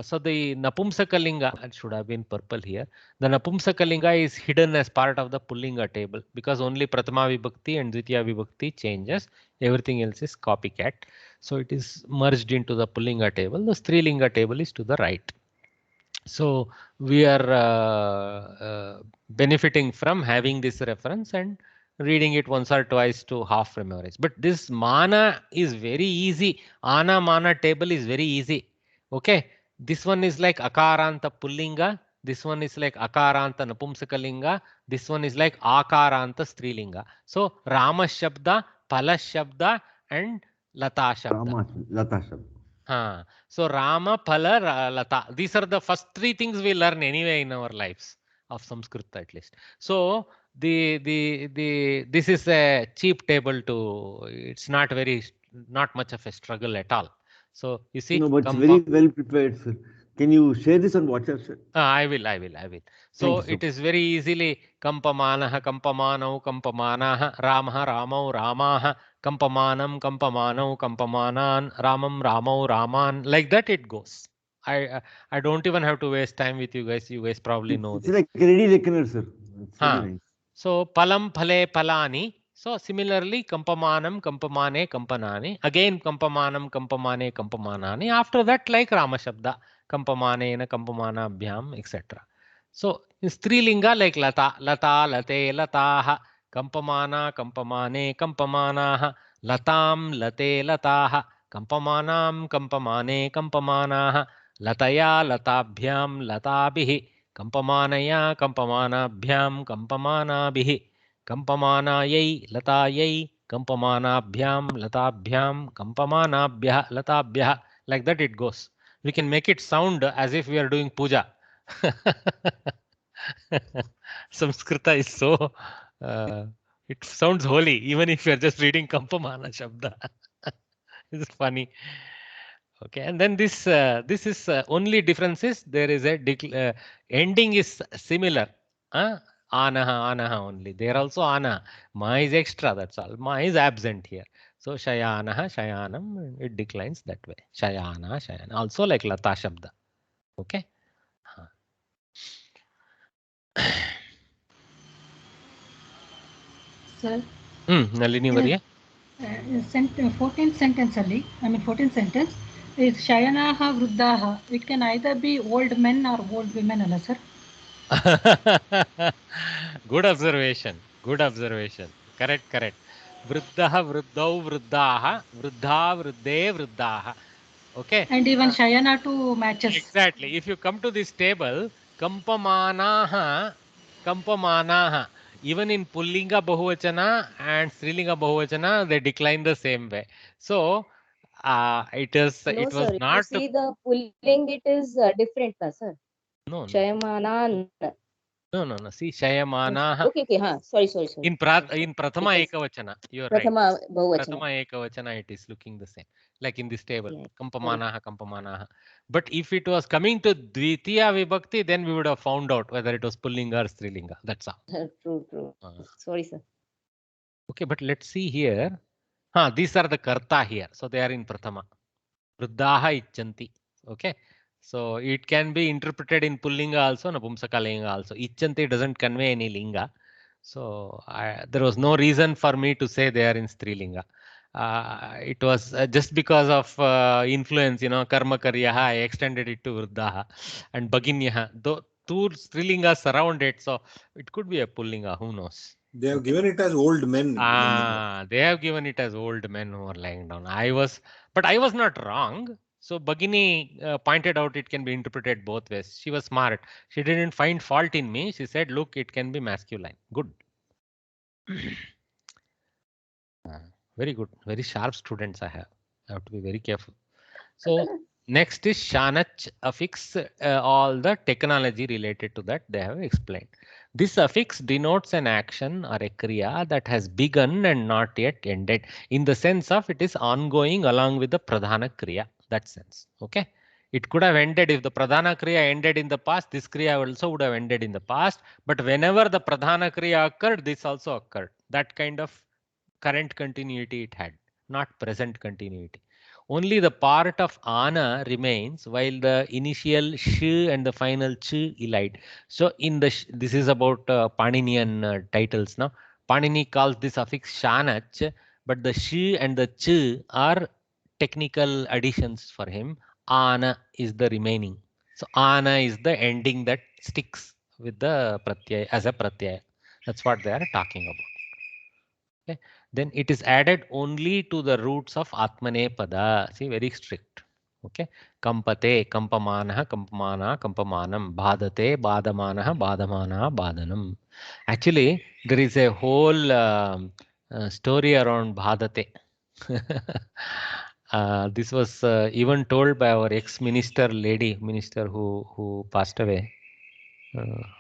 So the Napumsakalinga, it should have been purple here. The Napumsakalinga is hidden as part of the Pullinga table because only Prathama Vibhakti and Dvitiya Vibhakti changes. Everything else is copycat. So it is merged into the Pullinga table. The Strilinga table is to the right. So we are benefiting from having this reference and reading it once or twice to half memorize. But this mana is very easy. Ana mana table is very easy. Okay. This one is like Akaranta Pullinga. This one is like Akaranta Napumsakalinga. This one is like Akaranta Strilinga. So Rama Shabda, Pala Shabda and Lata Shabda. Lata Shabda. So Rama, Phala, Lata. These are the first three things we learn anyway in our lives of Sanskrit at least. So this is a cheap table to. It's not much of a struggle at all. So you see. No, but it's very well prepared, sir. Can you share this on WhatsApp, sir? I will. So it is very easily Kampamanaha, Kampamanau, Kampamanaha, Ramaha, Ramau, Ramaha, Kampamanam, Kampamanau, Kampamanan, Ramam, Ramau, Raman. Like that it goes. I don't even have to waste time with you guys. You guys probably know it's this. Like a ready reckoner, sir. It's very nice. So Palam, Phale, Palani. So similarly, Kampamanam, Kampamane, Kampanani. Again, Kampamanam, Kampamane, Kampamanani. After that, like Rama Shabda, Kampamanena, Kampamanabhyam, etc. So in Strilinga, like Lata, Lata, Late, Lataha, Kampamana, Kampamane, Kampamanaha, Latam, Late, Lataha, Kampamanam, Kampamane, Kampamanaha, Lataya, Latabhyam, Latabihi, Kampamanaya, Kampamanabhyam, Kampamanabihi. Kampamanayai, Latayai, Kampamanabhyam, Latabhyam, Kampamanabhyah, Latabhyah. Like that it goes. We can make it sound as if we are doing puja. Samskrita is so, it sounds holy even if you are just reading Kampamana Shabda. It's funny. Okay, and then this is only difference is there is a ending is similar. Anaha only. There also ana. Ma is extra. That's all. Ma is absent here. So shayanaha, shayanam. It declines that way. Shayana, shayana. Also like Lata Shabda. Okay. Sir. Nalini Varya. 14th sentence ali. 14th sentence is Shayanaha Vruddhaha. It can either be old men or old women, Allah, sir. Good observation. Correct. Vruddhaha, Vruddhau, Vruddhaha, Vruddha, Vruddhe, Vruddhaha. Okay. And even Shayana too matches. Exactly. If you come to this table, Kampamanaha, even in Pullinga Bahuvachana and Strilinga Bahuvachana, they decline the same way. So it was sir, not. You see the pulling, it is different, sir. No. Shayamana. No. See, Shayamanaha. Okay. Sorry. In Prathama Ekavachana, you are right. Prathama Ekavachana, it is looking the same. Like in this table, yeah, Kampamanaha. But if it was coming to Dvitiya Vibhakti, then we would have found out whether it was Pullinga or Strilinga. That's all. True. Sorry, sir. Okay, but let's see here. These are the Karta here. So they are in Prathama. Vruddhaha Ichanti. Okay. So it can be interpreted in Pullinga also, Napumsakalinga also. Ichanti doesn't convey any linga. So there was no reason for me to say they are in Strilinga. It was just because of influence, Karma Karyaha, I extended it to Vruddhaha and Bhaginyaha. Though two Strilingas surround it, so it could be a Pullinga, who knows. They have given it as old men. They have given it as old men who are lying down. But I was not wrong. So Bhagini pointed out it can be interpreted both ways. She was smart. She didn't find fault in me. She said, look, it can be masculine. Good. Very good. Very sharp students I have. I have to be very careful. So next is Shanach affix. All the technology related to that they have explained. This affix denotes an action or a kriya that has begun and not yet ended, in the sense of it is ongoing along with the pradhana kriya. That sense. Okay. It could have ended if the pradhana kriya ended in the past. This kriya also would have ended in the past. But whenever the pradhana kriya occurred, this also occurred. That kind of current continuity it had, not present continuity. Only the part of ana remains, while the initial sh and the final ch elide. So in the this is about Paninian titles now. Panini calls this affix shanach, but the sh and the ch are technical additions for him. Ana is the remaining. So ana is the ending that sticks with the pratyaya as a pratyaya. That's what they are talking about. Okay. Then it is added only to the roots of Atmane Pada. See, very strict. Okay. Kampate, kampamanaha, kampamana, kampamanam. Bhadate, badamanaha, badamana, badanam. Actually, there is a whole story around Bhadate. This was even told by our ex-minister minister who passed away.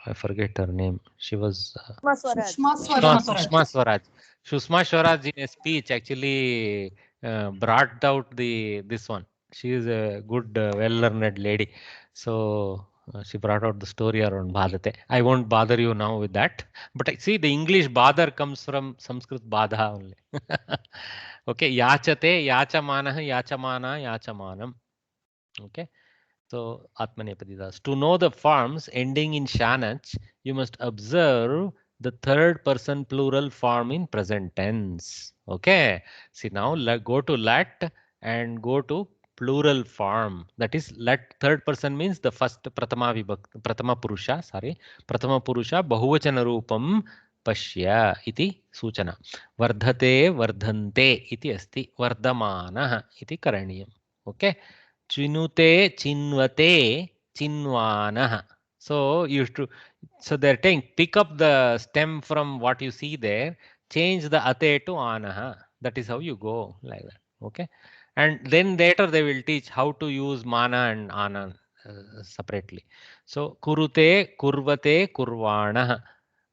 I forget her name. She was Sushma Sushma Swaraj. Sushma Swaraj in a speech actually brought out this one. She is a good, well-learned lady. So she brought out the story around Bhadate. I won't bother you now with that. But I see the English bother comes from Sanskrit badha only. Okay, yachate, yachamanah, yachamana, yachamanam. Okay. So Atmanepadidas. To know the forms ending in shanach, you must observe the third person plural form in present tense. Okay. See now go to let and go to plural form. That is let third person means the first pratama purusha, pratama purusha bahuvachana rupam pashya iti suchana. Vardhate vardhante iti asti. Vardamanah iti karaniyam. Okay. Chinute, chinvate, chinvanah. So you have to, so they're saying pick up the stem from what you see there, change the ate to anaha. That is how you go like that. Okay. And then later they will teach how to use mana and ana separately. So kurute, kurvate, kurvanah.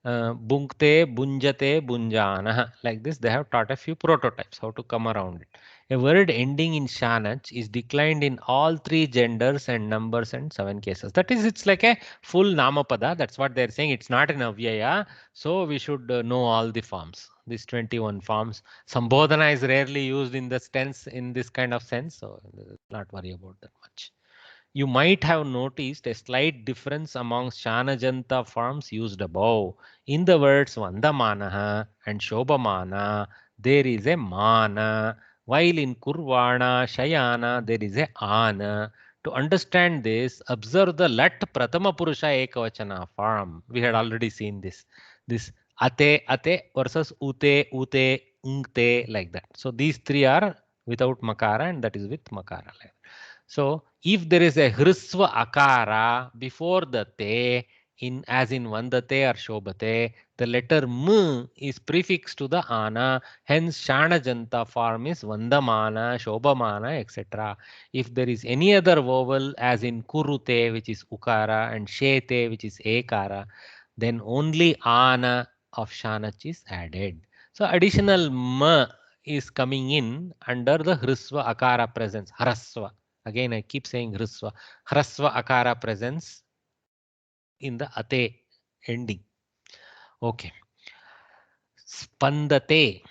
Bunkte, bunjate, bunjanah. Like this, they have taught a few prototypes how to come around it. A word ending in shanach is declined in all three genders and numbers and 7 cases. That is, it's like a full namapada. That's what they're saying. It's not an avyaya. So we should know all the forms. These 21 forms. Sambodhana is rarely used in this tense, in this kind of sense. So not worry about that much. You might have noticed a slight difference amongst Shanajanta forms used above. In the words Vandamanaha and Shobhamana, there is a mana, while in Kurvana, Shayana, there is a ana. To understand this, observe the Lat Pratama Purusha Ekavachana form. We had already seen this. This ate, ate versus ute, ute, ungte, like that. So these three are without makara and that is with makara. Like that. So if there is a hrisva akara before the te, in as in vandate or shobhate, the letter m is prefixed to the ana, hence shanajanta form is vandamana, shobhamana, etc. If there is any other vowel as in kurute, which is ukara, and shete, which is ekara, then only ana of shanach is added. So additional m is coming in under the hrisva akara presence, harasva. Again, I keep saying Hrasva. Hrasva Akara presence in the Ate ending. Okay. Spandate.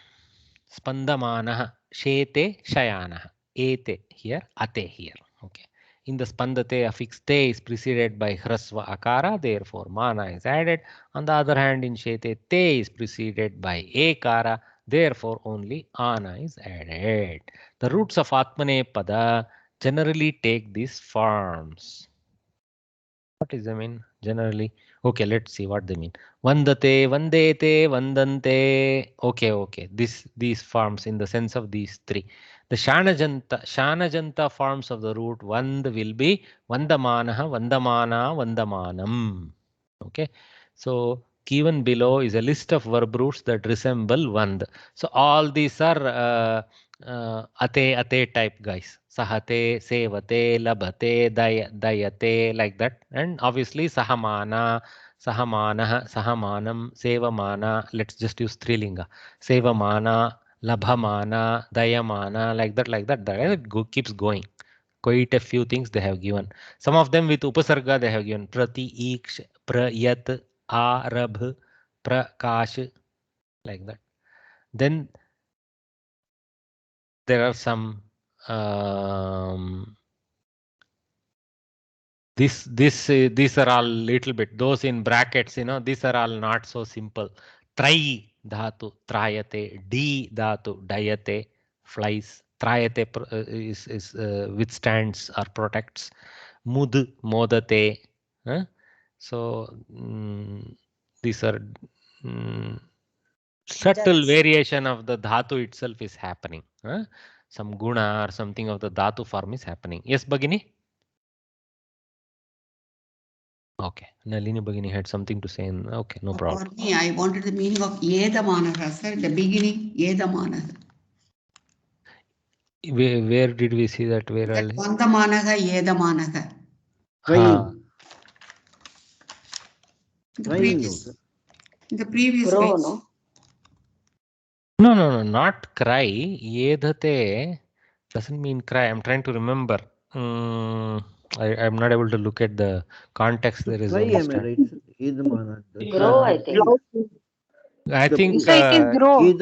Spandamanaha. Shete Shayanaha. Ete here. Ate here. Okay. In the Spandate, affix te is preceded by Hrasva Akara. Therefore, mana is added. On the other hand, in Shete, te is preceded by Ekara. Therefore, only ana is added. The roots of Atmane Pada generally take these forms. What is the mean generally? Okay, let's see what they mean. Vandate, vandete, vandante. Okay. These forms in the sense of these three. The Shanajanta forms of the root Vand will be Vandamanaha, Vandamana, Vandamanam. Okay. So given below is a list of verb roots that resemble Vand. So all these are ate type guys. Sahate, sevate, labhate, dayate, like that. And obviously sahamana, sahamanah, sahamanam, sevamana. Let's just use Strilinga. Sevamana, labhamana, dayamana, like that. That keeps going. Quite a few things they have given. Some of them with upasarga they have given. Prati, iksh, prayat, arabh, prakash, like that. Then there are some These are all little bit, those in brackets, you know, these are all not so simple. Trai dhatu trayate, d dhatu dayate, flies. Trayate is withstands or protects. Mud modate. So these are subtle variation of the dhatu itself is happening. Some guna or something of the dhatu form is happening. Yes, Bhagini? Okay, Nalini Bhagini had something to say. Okay, no problem. For me, I wanted the meaning of Yedamanaha, sir. The beginning, Yedamanaha. Where did we see that? Where all? Vandamanaha, Yedamanaha. The previous Grow, page. No, not cry. Yedhate doesn't mean cry. I'm trying to remember. I'm not able to look at the context. There is only grow, I think. I think grow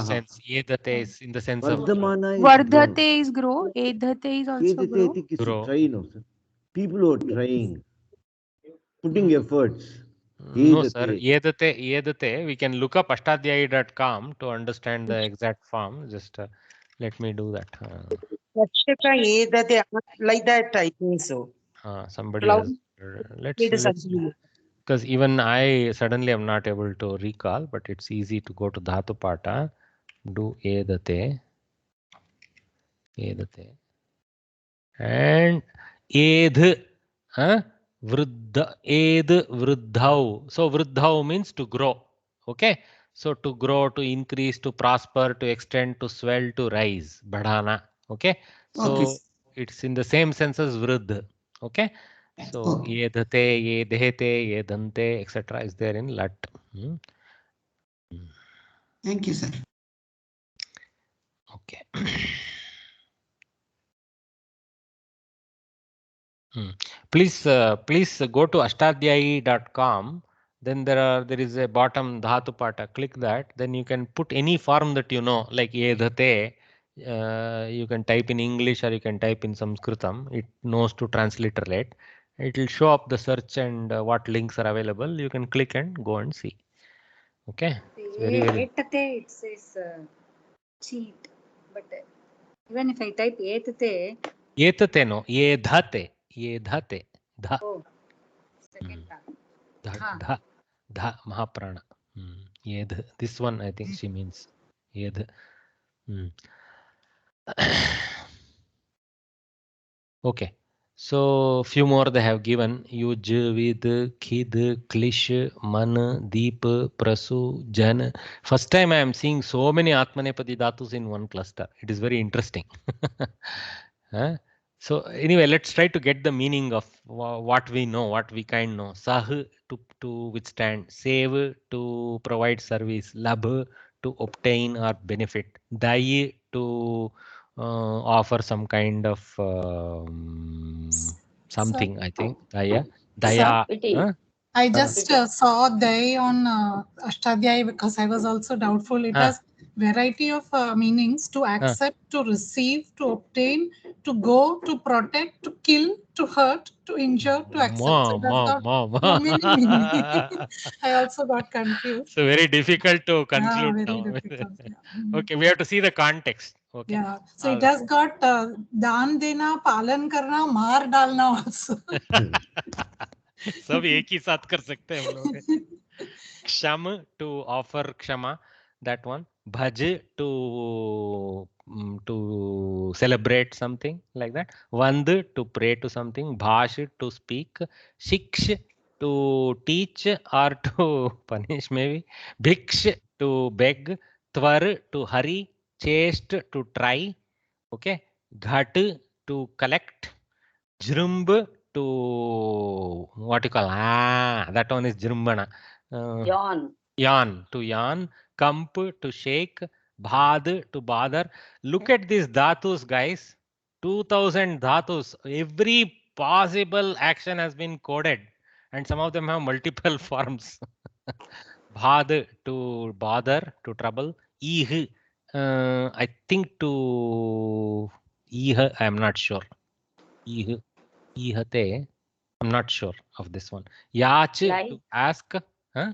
sense. Yedhate is in the sense of Vardhate is grow. Edhate is also grow. grow. People who are trying, putting efforts. No, sir. Yedate. We can look up ashtadhyayi.com to understand the exact form. Just let me do that. Like that, I think so. Somebody has. Let's because even I suddenly am not able to recall, but it's easy to go to Dhatu Pata, do Edate, and Edh, Vruddha, Edh Vruddhau. So Vruddhau means to grow. Okay. So to grow, to increase, to prosper, to extend, to swell, to rise. Badhana. Okay. So it's in the same sense as Vruddha. Okay. So Yedhate, Yedhete, Yedhante, etc. is there in Lat. Thank you, sir. Okay. Please go to ashtadhyayi.com. Then there is a bottom dhatu pata. Click that. Then you can put any form that you know, like Yedhate. You can type in English or you can type in Sanskritam. It knows to transliterate. It will show up the search and what links are available. You can click and go and see. Okay. It says cheat, but even if I type etate. Etate no, yedhate. Dha. Oh, second Dha Mahaprana. Yedh. This one I think she means Yedh. Okay. So few more they have given. Yuj, Vid, Khid, Klish, Man, Deep, Prasu, Jan. First time I am seeing so many Atmanepadi Dhatus in one cluster. It is very interesting. So anyway, let's try to get the meaning of what we know, what we kind know. Sah to withstand, save to provide service, labh to obtain or benefit, dai to offer some kind of something. I think daya. I just saw they on Ashtadhyayi because I was also doubtful. It has variety of meanings: to accept, to receive, to obtain, to go, to protect, to kill, to hurt, to injure, to accept. I also got confused. So very difficult to conclude now. Difficult, Okay, we have to see the context. Okay. Yeah. So it has got daan dena, palan karna, maar dalna also. सब एक ही साथ कर सकते हैं हम लोग. क्षम to offer kshama, that one. Bhaj to celebrate something like that. Vand to pray to something. Bhash to speak. Shiksh to teach or to punish maybe. Bhiksh to beg. Tvar to hurry. Chest to try. Okay. Ghat to collect. Jrumb to what you call that one is Jrumbana. Yawn to yawn. Kamp to shake. Bhad to bother. Look at these dhatus, guys. 2000 dhatus. Every possible action has been coded, and some of them have multiple forms. Bhad to bother, to trouble. Ih I think to Iha, I am not sure. Ihate, I'm not sure of this one. Yach, Like. to ask. Huh?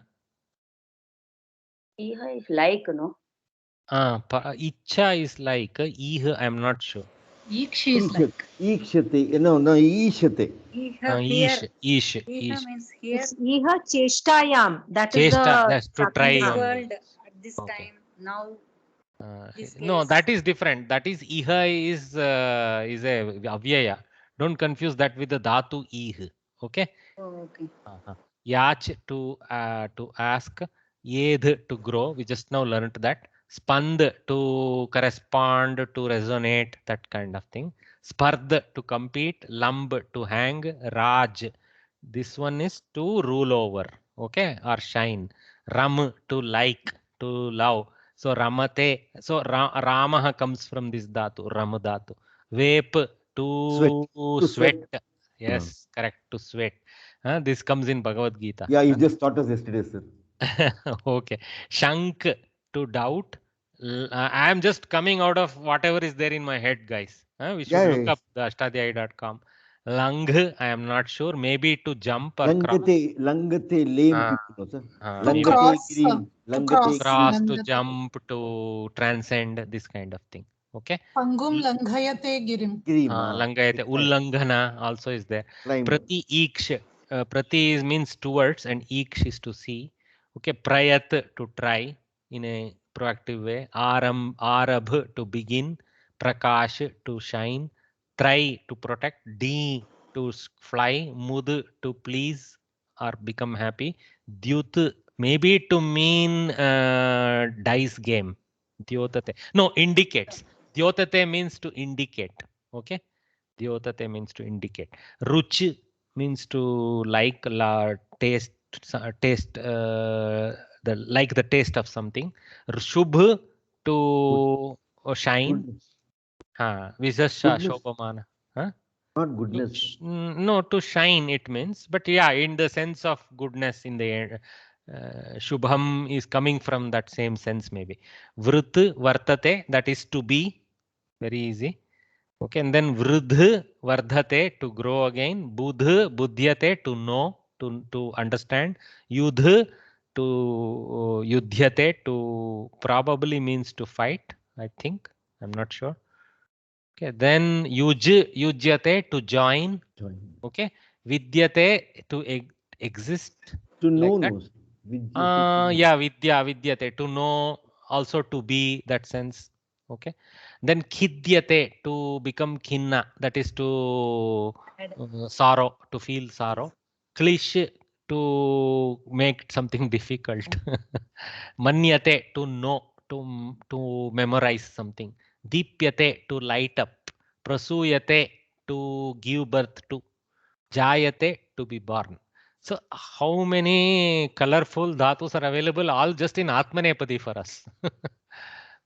Iha is like, no? Icha is like. Iha, I'm not sure. Ikshi is like. Ikshate. No, Ishate. Iha here. Ish. Iha means here. It's iha cheshtayam. That is Chesta, the that's to try. This only. world at this time now. No, that is different. That is Iha is a avyaya. Don't confuse that with the dhatu ih. Okay. Oh, okay. Yach to ask. Yedh to grow. We just now learned that. Spand to correspond, to resonate, that kind of thing. Spardh to compete. Lamb to hang. Raj. This one is to rule over. Okay. Or shine. Ram to like, to love. So Ramate. So Ramaha comes from this dhatu. Ram dhatu. Vep to sweat. Yes, correct. To sweat. This comes in Bhagavad Gita. Yeah, you just taught us yesterday, sir. Okay. Shank to doubt. I am just coming out of whatever is there in my head, guys. We should look up the ashtadhyayi.com. Lang, I am not sure. Maybe to jump or Langate, lame people, sir. To cross, to cross, to jump, to transcend, this kind of thing. Okay. Pangum langhayate girim. Langhayate. Ullanghana also is there. Prati iksh. Prati means towards and iksh is to see. Okay. Prayat to try in a proactive way. Arabh to begin. Prakash to shine. Try to protect. D to fly. Mud to please or become happy. Dyut maybe to mean dice game. Dyotate. No, indicates. Dyotate means to indicate. Okay. Dyotate means to indicate. Ruch means to like, taste, the taste of something. Shubh to shine. Vishasha Shobhamana. Not goodness. No, to shine it means, but yeah, in the sense of goodness in the end. Shubham is coming from that same sense maybe. Vrit vartate, that is to be. Very easy. Okay, and then vridh vardhate, to grow again. Budh budhyate, to know, to understand. Yudh to yudhyate, to probably means to fight, I think. I'm not sure. Okay, then yujyate, to join. Okay, vidyate, to exist. To know, like yeah, vidyate, to know, also to be, that sense. Okay, then khidyate, to become khinna, that is to sorrow, to feel sorrow. Klish, to make something difficult. Manyate, to know, to memorize something. Deepyate, to light up. Prasuyate, to give birth to. Jayate, to be born. So how many colorful dhatus are available? All just in Atmanepadi for us.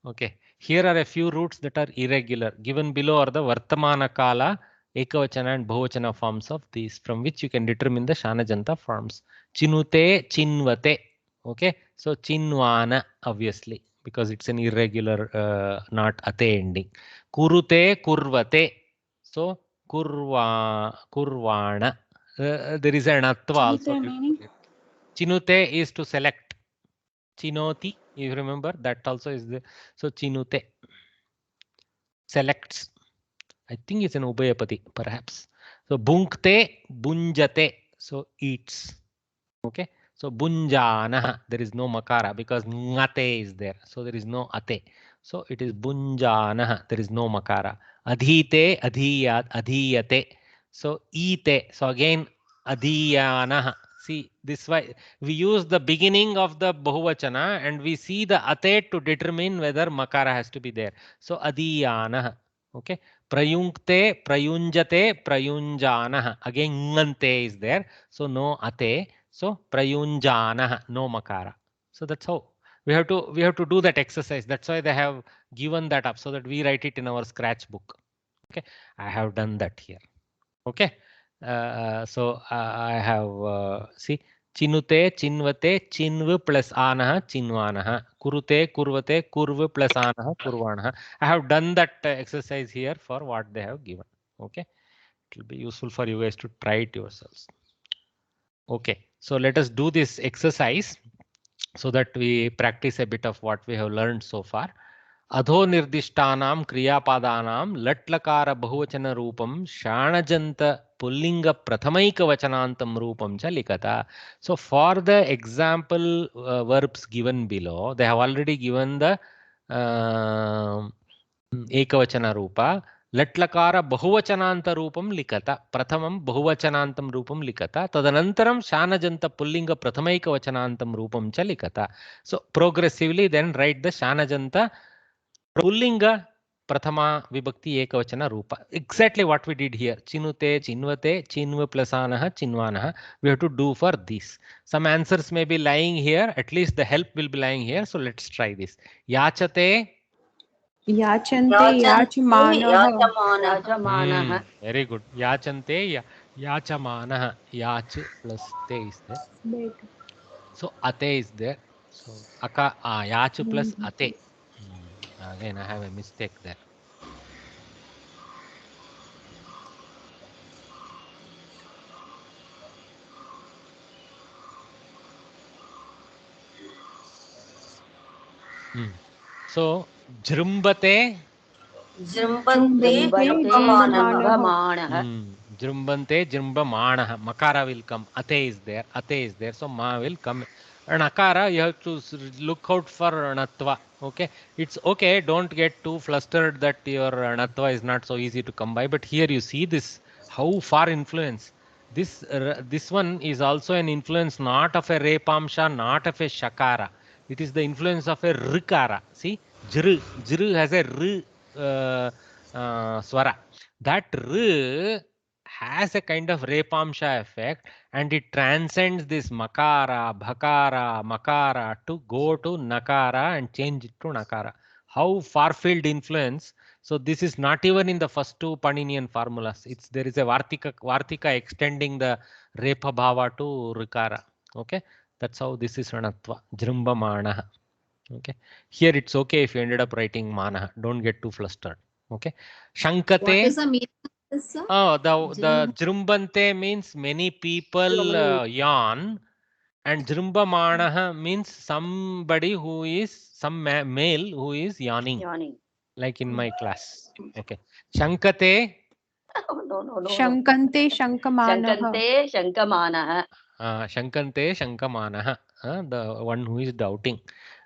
Okay. Here are a few roots that are irregular. Given below are the Vartamana Kala, Ekavachana and Bahuvachana forms of these, from which you can determine the Shanajanta forms. Chinute, Chinvate. Okay. So Chinvana, obviously, because it's an irregular, not ate ending. Kurute, Kurvate. So Kurvana. There is an atva also. Chinute is to select. Chinoti, you remember, that also is there. So Chinute selects. I think it's an Ubhayapati, perhaps. So Bunkte, Bunjate, so eats. Okay. So Bunjana, there is no makara because ngate is there. So there is no ate. So it is Bunjana, there is no makara. Adhite, adhiyate. So ite. So again, adhiyana. See, this way we use the beginning of the Bahuvachana and we see the ate to determine whether makara has to be there. So adhiyana. Okay. Prayunkte, prayunjate, prayunjana. Again, ngante is there. So no ate. So prayunjana, no makara. So that's how we have to do that exercise. That's why they have given that up so that we write it in our scratch book. Okay, I have done that here. Okay, so I have see Chinute, chinvate, chinv plus anah, chinvanah. Kurute, kurvate, kurv plus anah, kurvanah. I have done that exercise here for what they have given. Okay. It will be useful for you guys to try it yourselves. Okay. So let us do this exercise so that we practice a bit of what we have learned so far. अधो निर्दिष्टानां क्रियापदानां लट्लकार बहुवचन रूपं शाणजन्त pulling प्रथमैक वचनान्तं रूपं च लिखता. So for the example verbs given below, they have already given the ekavachana रूपा. लट्लकार बहुवचनान्त रूपं लिखता. प्रथमं बहुवचनान्तं रूपं लिखता. तदनन्तरं शानजन्त पुल्लिंग प्रथमैक वचनान्तं रूपं च लिखता. So progressively then write the शानजन्त Pullinga Prathama Vibhakti Ekavachana Rupa. Exactly what we did here. Chinute, chinvate, chinva plus anaha, chinvanaha. We have to do for this. Some answers may be lying here. At least the help will be lying here. So let's try this. Yachate. Yachante, yachmanah. Very good. Yachante, yachamanaha. Yach plus te is there. So ate is there. So aka yach plus ate. Again, I have a mistake there. So, Jrumbate. Jrumbante, Jrumbante, Jrumbamanaha. Makara will come. Ate is there. Ate is there. So, Ma will come. And Akara, you have to look out for Natva. Okay. It's okay. Don't get too flustered that your Natva is not so easy to come by. But here you see this, how far influence. This one is also an influence not of a Repamsha, not of a Shakara. It is the influence of a Rikara. See, Jru has a swara. That R has a kind of Repamsha effect and it transcends this Makara, Bhakara, Makara to go to Nakara and change it to Nakara. How far-field influence. So this is not even in the first two Paninian formulas. There is a Vartika extending the Repa Bhava to Rikara. Okay. That's how this is Ranatva. Jrumba Manaha. Okay. Here it's okay if you ended up writing Manaha. Don't get too flustered. Okay. Shankate. What is the meaning of this, sir? Oh, the Jrumbante means many people yawn. And Jrumba Manaha means somebody who is, some male who is yawning. Like in my class. Okay. Shankate. No. Shankante, Shankamanaha. Shankante, Shankamanaha. The one who is doubting.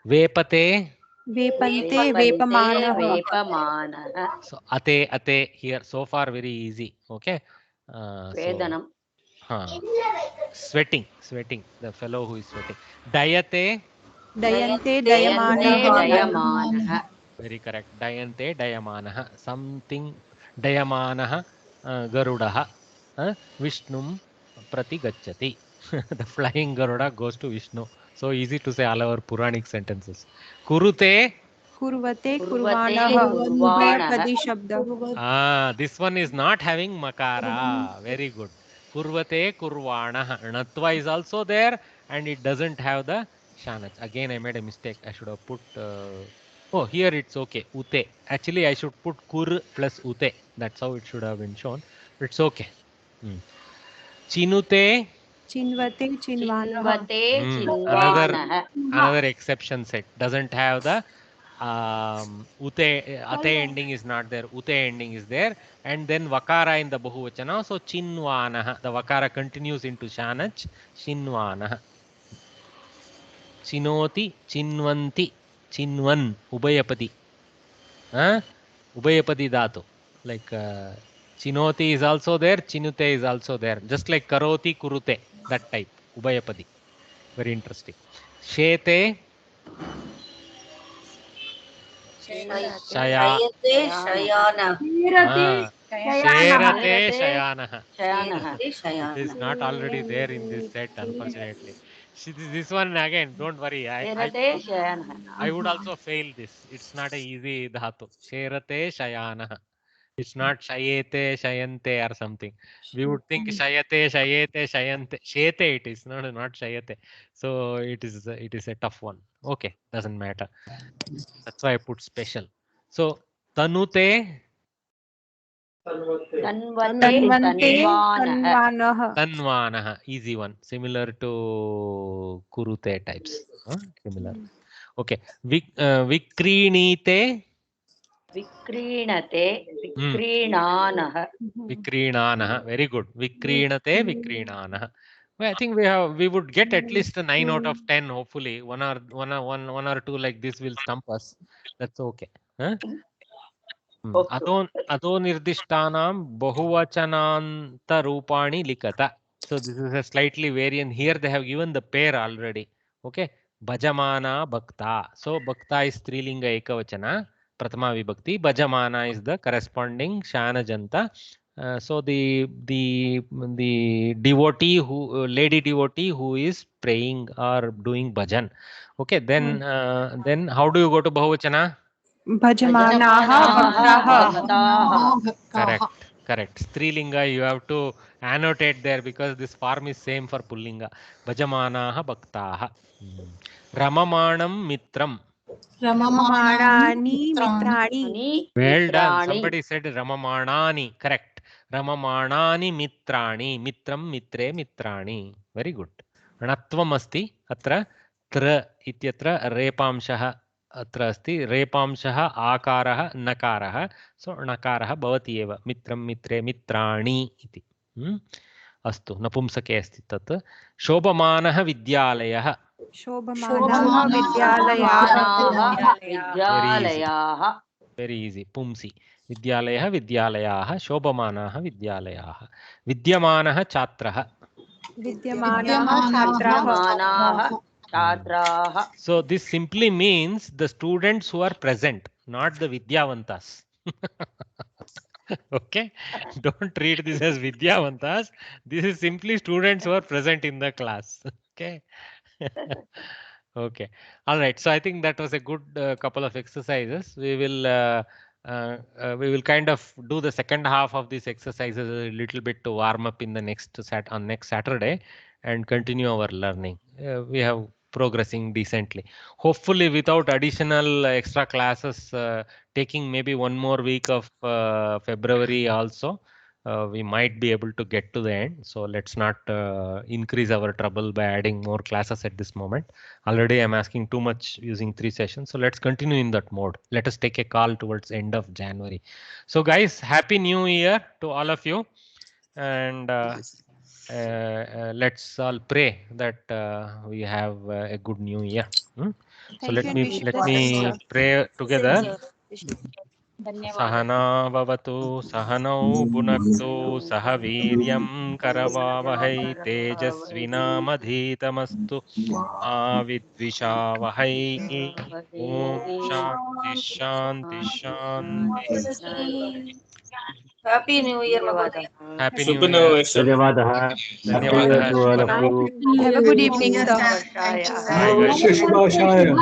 Vepate. Vepante, Vepamanaha. So, ate here. So far, very easy. Okay. Vedanam. Sweating. The fellow who is sweating. Dayate. Dayante, Dayamanaha. Very correct. Dayante, Dayamanaha. Something. Dayamanaha. Garudaha. Vishnum Prati Gacchati. The flying Garuda goes to Vishnu. So easy to say all our Puranic sentences. Kurute. Kurvate, Kurvanaha. This one is not having Makara. Very good. Kurvate, Kurvanaha. Natva is also there and it doesn't have the Shanach. Again, I made a mistake. I should have put... oh, here it's okay. Ute. Actually, I should put Kur plus Ute. That's how it should have been shown. It's okay. Chinute. Chinvate, Chinvanaha. Another exception set. Doesn't have the ate ending is not there. Ute ending is there. And then Vakara in the Bahuvachana. So Chinvanaha. The Vakara continues into Shanach. Chinvanaha. Chinoti, Chinvanti, Chinvan, Ubayapadi. Ubayapadi Dhatu. Like Chinoti is also there, Chinute is also there. Just like Karoti, Kurute. That type. Ubayapadi. Very interesting. Shete. Shayate, Shayana. Sherate, Shayanaha. It is not already there in this set, unfortunately. This one again, don't worry. I would also fail this. It's not an easy dhatu. Sherate, Shayanaha. It's not shayete, shayante or something. We would think shayate, shayete, shayante. Shete it is, not shayate. So it is a tough one. Okay, doesn't matter. That's why I put special. So tanute. Tanvanah. Easy one. Similar to kurute types. Similar. Okay. Vikrinite. Vikrinate, vikrinanah. Vikrinanah. Very good. Vikrinate, vikrinanah. Well, I think we would get at least a 9 out of 10. Hopefully, one or two like this will stump us. That's okay. Huh? Adho nirdishtanam bahuvachananta rupani likata. So this is a slightly variant. Here they have given the pair already. Okay. Bhajamana bhakta. So bhakta is strilinga ekavachana. Pratama vibhakti. Bhajamana is the corresponding shana janta. So the devotee lady devotee who is praying or doing bhajan. Okay. Then how do you go to bahuvachana? Correct. Strilinga you have to annotate there because this form is same for pullinga. Bhajamanaha bhaktaha. Ramamanam mitram. Ramamanani mitrani. Well done. Somebody said Ramamanani. Correct. Ramamanani mitrani. Mitram mitre mitrani. Very good. णत्वम् अस्ति अत्र त्र इत्यत्र रेपांशः अत्र अस्ति रेपांशः आकारः नकारः सो णकारः भवति एव मित्रं मित्रे मित्राणि इति अस्तु नपुंसके अस्ति तत् शोभमानः विद्यालयः वेरी इजी पुंसि विद्यालयः विद्यालयाः शोभमानाः विद्यालयाः विद्यमानः छात्रः So this simply means the students who are present, not the Vidyavantas. Okay, don't read this as Vidyavantas. This is simply students who are present in the class. Okay. Okay. All right. So I think that was a good couple of exercises. We will kind of do the second half of these exercises a little bit to warm up in the next Saturday and continue our learning. We have progressing decently. Hopefully without additional extra classes, taking maybe one more week of February also, we might be able to get to the end. So let's not increase our trouble by adding more classes at this moment. Already I'm asking too much using 3 sessions. So let's continue in that mode. Let us take a call towards end of January. So guys, Happy New Year to all of you. And let's all pray that we have a good new year. So let me pray together. Sahana bhavatu sahanau bhunaktu saha viryam karavavahai tejasvinamadhitamastu avidvishavahai. Om shanti shanti shanti. Happy New Year, Bhavata. Happy New Year. Dhanyavadah. Happy New Year to all of you. Have a good evening, sir. Bye, guys. Shubhashaya.